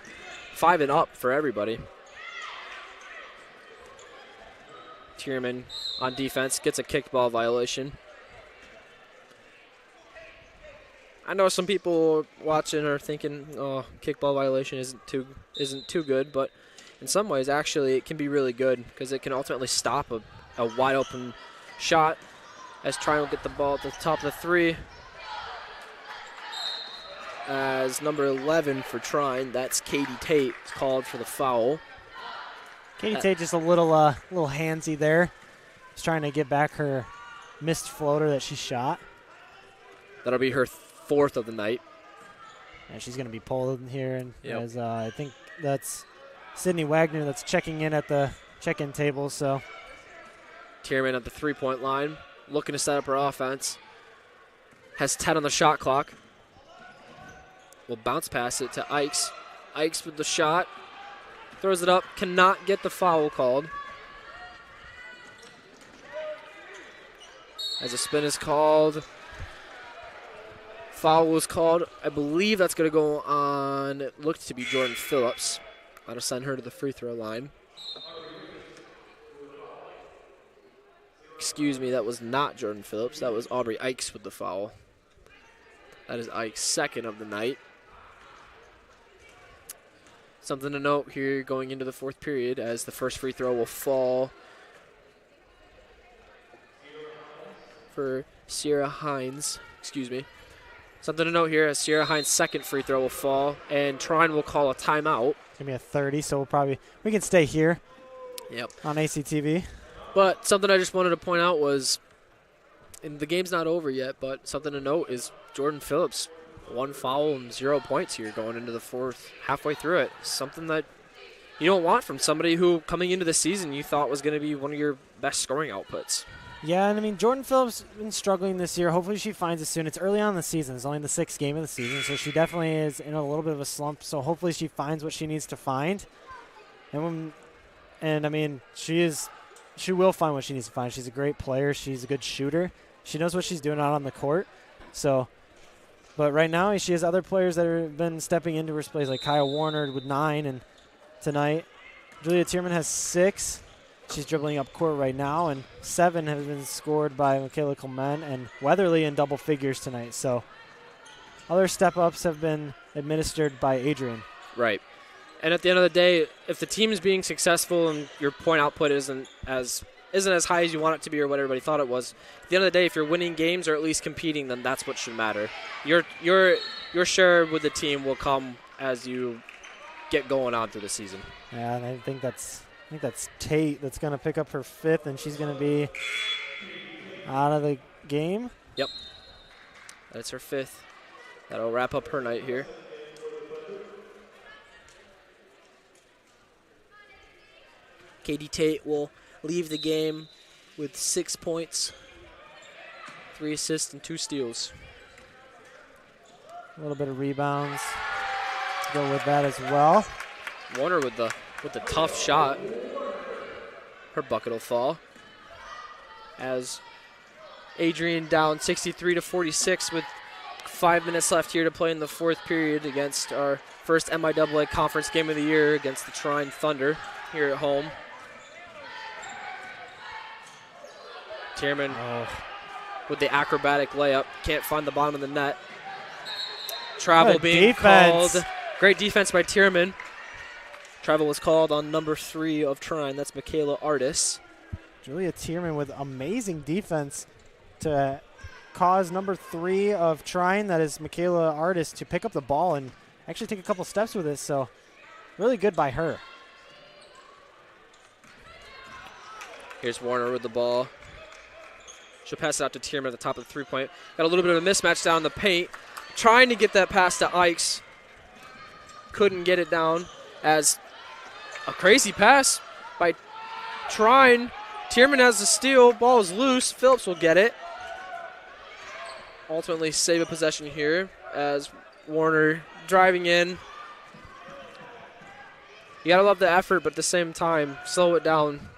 5 and up for everybody. Tierman on defense gets a kickball violation. I know some people watching are thinking, "Oh, kickball violation isn't too good," but in some ways, actually, it can be really good because it can ultimately stop a wide open shot. As Trine will get the ball at the top of the 3. As number 11 for Trine, that's Katie Tate, called for the foul. Katie Tate just a little handsy there. She's trying to get back her missed floater that she shot. That'll be her 4th of the night. And she's going to be pulled in here. And Yep. as I think that's Sydney Wagner that's checking in at the check-in table. So Tierman at the 3-point line, looking to set up her offense. Has 10 on the shot clock. Will bounce pass it to Ikes. Ikes with the shot. Throws it up. Cannot get the foul called. As a spin is called. Foul was called. I believe that's going to go on. It looked to be Jordan Phillips. That'll send her to the free throw line. Excuse me, that was not Jordan Phillips. That was Aubrey Ikes with the foul. That is Ike's 2nd of the night. Something to note here going into the 4th period as the first free throw will fall for Sierra Hines. Excuse me. Something to note here as Sierra Hines' 2nd free throw will fall and Trine will call a timeout. give me a 30, so we can stay here. Yep. On ACTV. But something I just wanted to point out was, and the game's not over yet, but something to note is Jordan Phillips, 1 foul and 0 points here going into the 4th, halfway through it. Something that you don't want from somebody who, coming into the season, you thought was going to be one of your best scoring outputs. Yeah, and I mean, Jordan Phillips has been struggling this year. Hopefully she finds it soon. It's early on in the season. It's only the 6th game of the season, so she definitely is in a little bit of a slump. So hopefully she finds what she needs to find. And I mean, she will find what she needs to find. She's a great player. She's a good shooter. She knows what she's doing out on the court. So, but right now she has other players that have been stepping into her plays, like Kyle Warner with 9, and tonight Julia Tierman has 6. She's dribbling up court right now, and 7 have been scored by Michaela Coleman and Weatherly in double figures tonight. So other step-ups have been administered by Adrian. Right. And at the end of the day, if the team is being successful and your point output isn't as high as you want it to be or what everybody thought it was, at the end of the day, if you're winning games or at least competing, then that's what should matter. Your share with the team will come as you get going on through the season. Yeah, and I think that's Tate that's going to pick up her 5th, and she's going to be out of the game. Yep. That's her 5th. That'll wrap up her night here. Katie Tate will leave the game with 6 points, 3 assists, and 2 steals. A little bit of rebounds. Go with that as well. Warner with the tough shot. Her bucket will fall. As Adrian down 63-46 with 5 minutes left here to play in the 4th period against our first MIAA conference game of the year against the Trine Thunder here at home. Tierman with the acrobatic layup. Can't find the bottom of the net. travel Good being defense. called. Great defense by Tierman. Travel was called on number 3 of Trine. That's Michaela Artis. Julia Tierman with amazing defense to cause number 3 of Trine, that is Michaela Artis, to pick up the ball and actually take a couple steps with it. So really good by her. Here's Warner with the ball. She'll pass it out to Tierman at the top of the three-point. Got a little bit of a mismatch down the paint. Trying to get that pass to Ikes. Couldn't get it down as a crazy pass by Trine. Tierman has the steal. Ball is loose. Phillips will get it. Ultimately save a possession here as Warner driving in. You gotta love the effort, but at the same time, slow it down.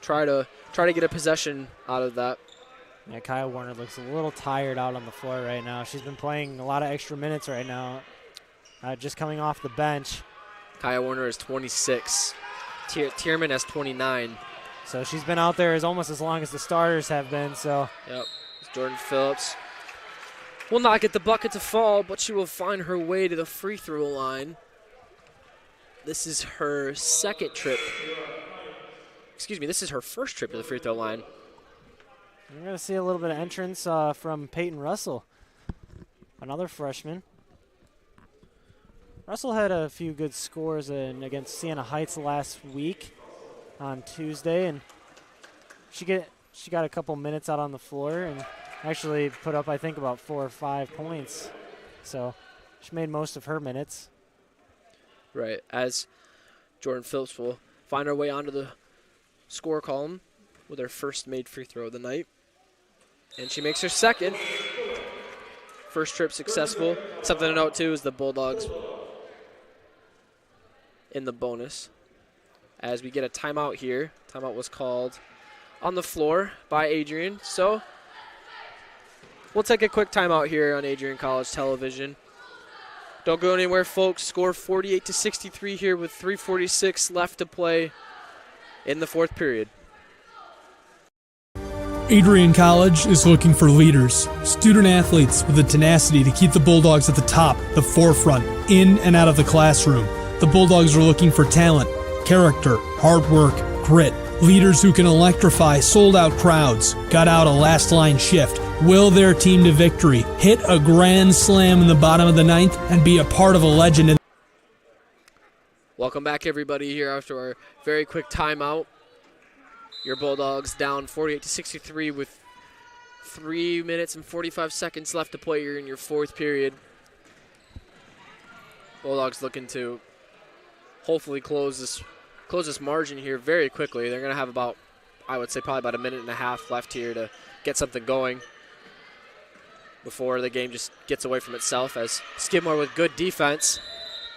Try to get a possession out of that. Yeah, Kyle Warner looks a little tired out on the floor right now. She's been playing a lot of extra minutes right now, just coming off the bench. Kaya Warner is 26. Tierman has 29. So she's been out there almost as long as the starters have been. So Yep. Jordan Phillips will not get the bucket to fall, but she will find her way to the free throw line. This is her second trip. Excuse me, this is her first trip to the free throw line. we're going to see a little bit of entrance from Peyton Russell, another freshman. Russell had a few good scores against Siena Heights last week on Tuesday, and she got a couple minutes out on the floor and actually put up, I think, about 4 or 5 points. So she made most of her minutes. Right, as Jordan Phillips will find her way onto the score column with her first made free throw of the night. And she makes her second. First trip successful. Something to note, too, is the Bulldogs in the bonus. As we get a timeout here. Timeout was called on the floor by Adrian. So we'll take a quick timeout here on Adrian College Television. Don't go anywhere, folks. Score 48-63 here with 3:46 left to play in the fourth period. Adrian College is looking for leaders, student athletes with the tenacity to keep the Bulldogs at the top, the forefront, in and out of the classroom. The Bulldogs are looking for talent, character, hard work, grit, leaders who can electrify sold-out crowds, gut out a last-line shift, will their team to victory, hit a grand slam in the bottom of the ninth, and be a part of a legend. Welcome back, everybody, here after our very quick timeout. Your Bulldogs down 48-63 with 3 minutes and 45 seconds left to play here in your fourth period. Bulldogs looking to hopefully close this margin here very quickly. They're going to have about, I would say, probably about a minute and a half left here to get something going before the game just gets away from itself, as Skidmore with good defense,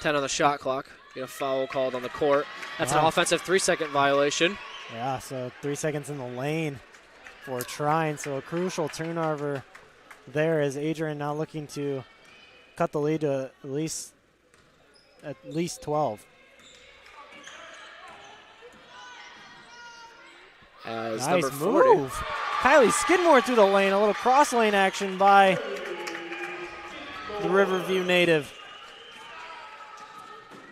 10 on the shot clock, get a foul called on the court. That's an offensive 3-second violation. Yeah, so 3 seconds in the lane for Trine. So a crucial turnover there, as Adrian now looking to cut the lead to at least 12. As nice number 40. move. Kylie Skidmore through the lane. A little cross lane action by the Riverview native.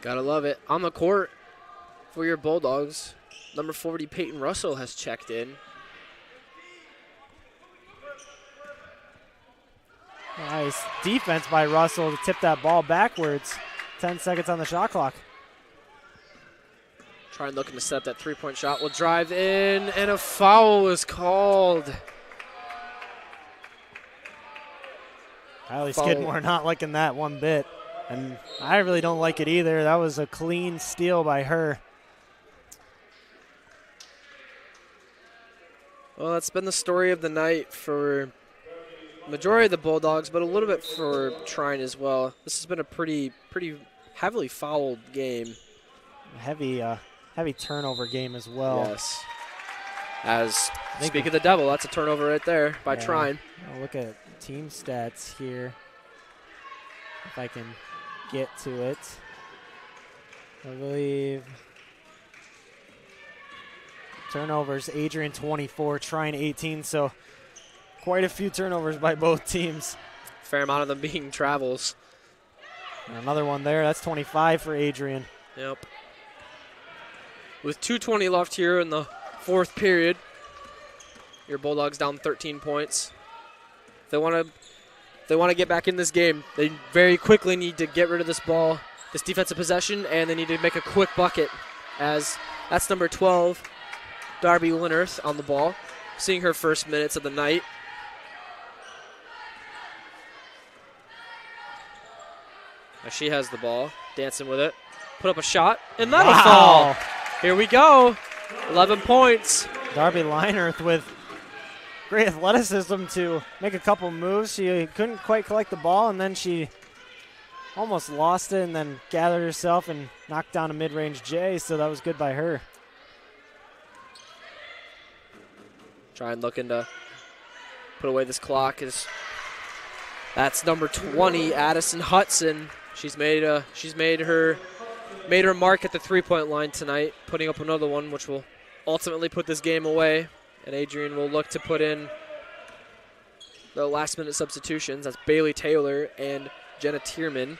Gotta love it. On the court for your Bulldogs, number 40, Peyton Russell, has checked in. Nice defense by Russell to tip that ball backwards. 10 seconds on the shot clock. Trine looking to set up that three-point shot. Will drive in, and a foul is called. Kylie Foul. Skidmore not liking that one bit. And I really don't like it either. That was a clean steal by her. Well, that's been the story of the night for majority of the Bulldogs, but a little bit for Trine as well. This has been a pretty heavily fouled game. Heavy turnover game as well. Yes. As speak of the devil, that's a turnover right there by Trine. I'll look at team stats here, if I can get to it. I believe turnovers, Adrian 24, Trine 18, so quite a few turnovers by both teams. Fair amount of them being travels. And another one there. That's 25 for Adrian. Yep. With 2:20 left here in the fourth period, your Bulldogs down 13 points. If they want to get back in this game, they very quickly need to get rid of this ball, this defensive possession, and they need to make a quick bucket, as that's number 12, Darby Linnerth on the ball, seeing her first minutes of the night. Now she has the ball, dancing with it. Put up a shot, and that'll fall. Here we go. 11 points. Darby Linnerth with great athleticism to make a couple moves. She couldn't quite collect the ball, and then she almost lost it and then gathered herself and knocked down a mid-range J, so that was good by her. Trine looking to put away this clock. That's number 20, Addison Hudson. She's made her mark at the three-point line tonight, putting up another one, which will ultimately put this game away. And Adrian will look to put in the last-minute substitutions. That's Bailey Taylor and Jenna Tierman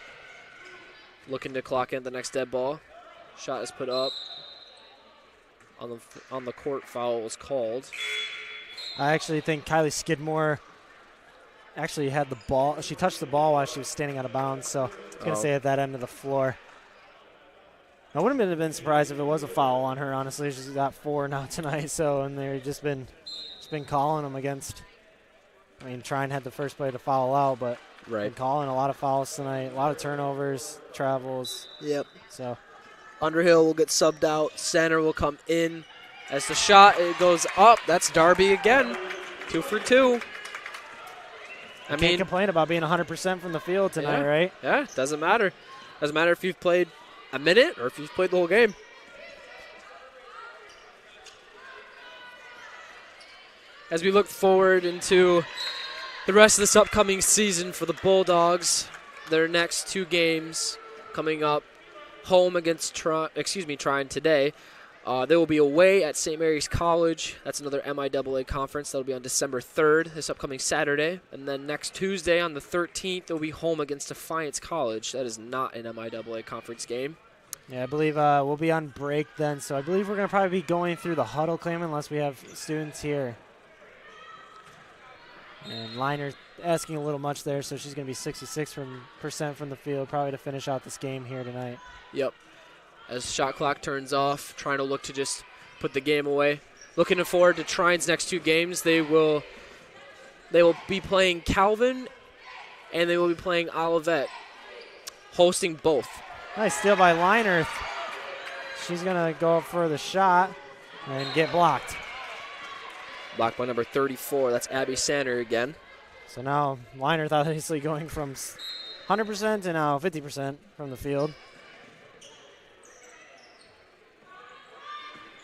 looking to clock in the next dead ball. Shot is put up. On the court, foul was called. I actually think Kylie Skidmore actually had the ball. She touched the ball while she was standing out of bounds, so I was going to say at that end of the floor. I wouldn't have been surprised if it was a foul on her, honestly. She's got 4 now tonight, and they've just been calling them against. I mean, Trine had the first play to foul out, but been calling a lot of fouls tonight, a lot of turnovers, travels. Yep. So Underhill will get subbed out. Center will come in. As the shot, it goes up. That's Darby again. 2 for 2. I can't complain about being 100% from the field tonight, right? Yeah, doesn't matter. Doesn't matter if you've played a minute or if you've played the whole game. As we look forward into the rest of this upcoming season for the Bulldogs, their next 2 games coming up, home against Trine today. They will be away at St. Mary's College. That's another MIAA conference. That'll be on December 3rd, this upcoming Saturday. And then next Tuesday on the 13th, they'll be home against Defiance College. That is not an MIAA conference game. Yeah, I believe we'll be on break then, so I believe we're going to probably be going through the huddle claim unless we have students here. And Liner asking a little much there, so she's going to be 66% from the field, probably to finish out this game here tonight. Yep. As shot clock turns off, trying to look to just put the game away. Looking forward to Trine's next 2 games. They will be playing Calvin, and they will be playing Olivet, hosting both. Nice steal by Linerth. She's going to go up for the shot and get blocked. Blocked by number 34. That's Abby Sander again. So now Linerth obviously going from 100% to now 50% from the field.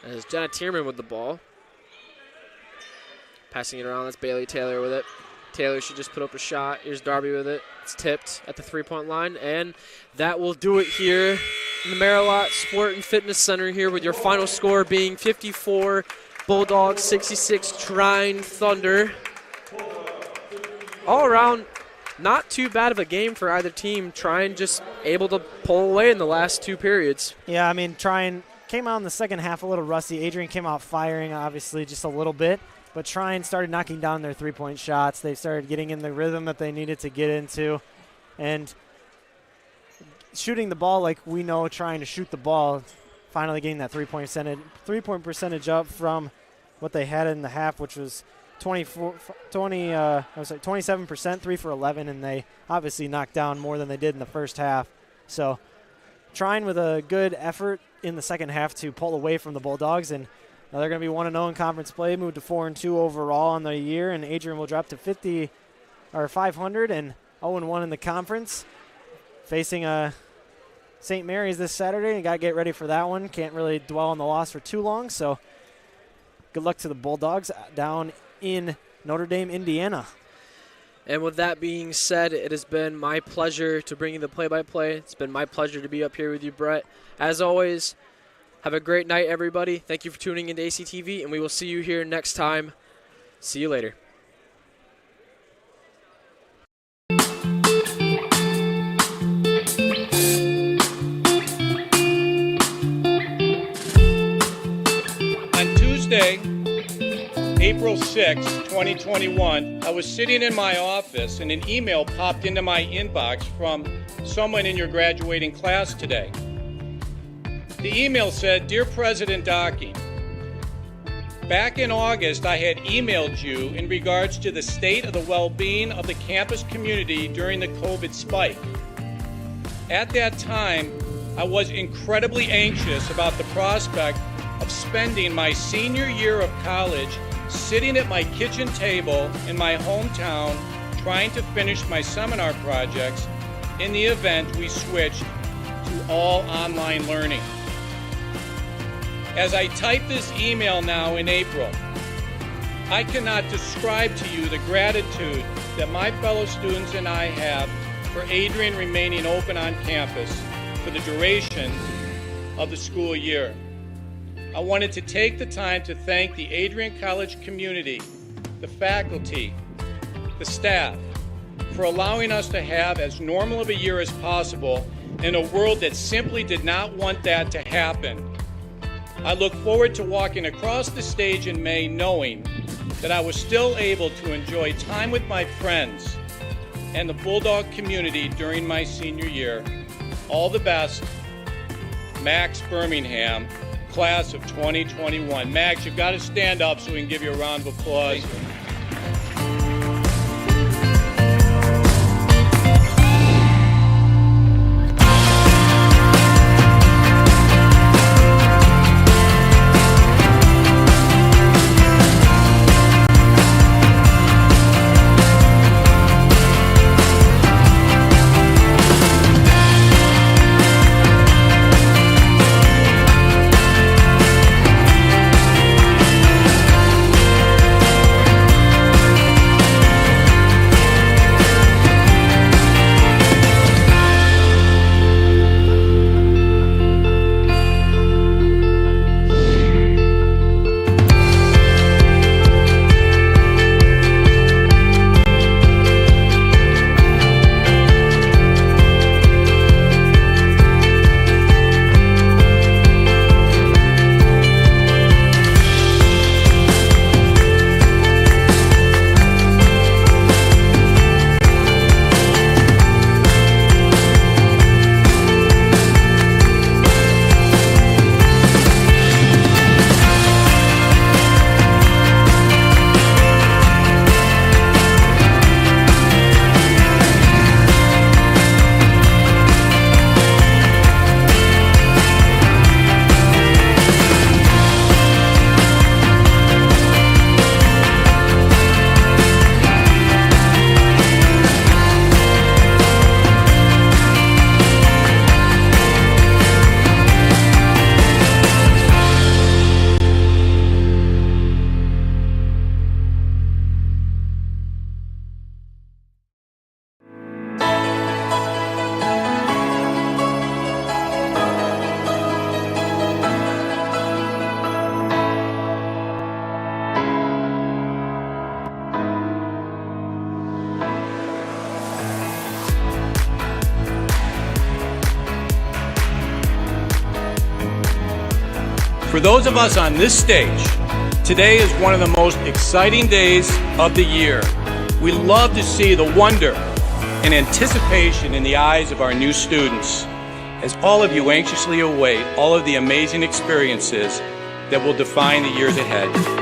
As Jenna Tierman with the ball. Passing it around, that's Bailey Taylor with it. Taylor should just put up a shot. Here's Darby with it. It's tipped at the three-point line, and that will do it here in the Marilot Sport and Fitness Center here, with your final score being 54 Bulldogs, 66 Trine Thunder. All around, not too bad of a game for either team. Trine just able to pull away in the last 2 periods. Yeah, I mean, Trine came out in the second half a little rusty. Adrian came out firing, obviously, just a little bit. But Trine started knocking down their three-point shots. They started getting in the rhythm that they needed to get into. And shooting the ball like we know, trying to shoot the ball, finally getting that three-point percentage up from what they had in the half, which was 27%, 3 for 11, and they obviously knocked down more than they did in the first half. So Trine with a good effort in the second half to pull away from the Bulldogs, and now they're going to be 1-0 in conference play, moved to 4-2 overall on the year, and Adrian will drop to 500 and 0-1 in the conference, facing St. Mary's this Saturday, and got to get ready for that one. Can't really dwell on the loss for too long, so good luck to the Bulldogs down in Notre Dame, Indiana. And with that being said, it has been my pleasure to bring you the play-by-play. It's been my pleasure to be up here with you, Brett. As always, have a great night, everybody. Thank you for tuning into ACTV, and we will see you here next time. See you later. Tuesday, April 6, 2021, I was sitting in my office and an email popped into my inbox from someone in your graduating class today. The email said, "Dear President Docking, back in August, I had emailed you in regards to the state of the well-being of the campus community during the COVID spike. At that time, I was incredibly anxious about the prospect of spending my senior year of college sitting at my kitchen table in my hometown trying to finish my seminar projects in the event we switched to all online learning. As I type this email now in April, I cannot describe to you the gratitude that my fellow students and I have for Adrian remaining open on campus for the duration of the school year. I wanted to take the time to thank the Adrian College community, the faculty, the staff, for allowing us to have as normal of a year as possible in a world that simply did not want that to happen. I look forward to walking across the stage in May knowing that I was still able to enjoy time with my friends and the Bulldog community during my senior year. All the best, Max Birmingham, class of 2021. Max, you've got to stand up so we can give you a round of applause. For those of us on this stage, today is one of the most exciting days of the year. We love to see the wonder and anticipation in the eyes of our new students, as all of you anxiously await all of the amazing experiences that will define the years ahead.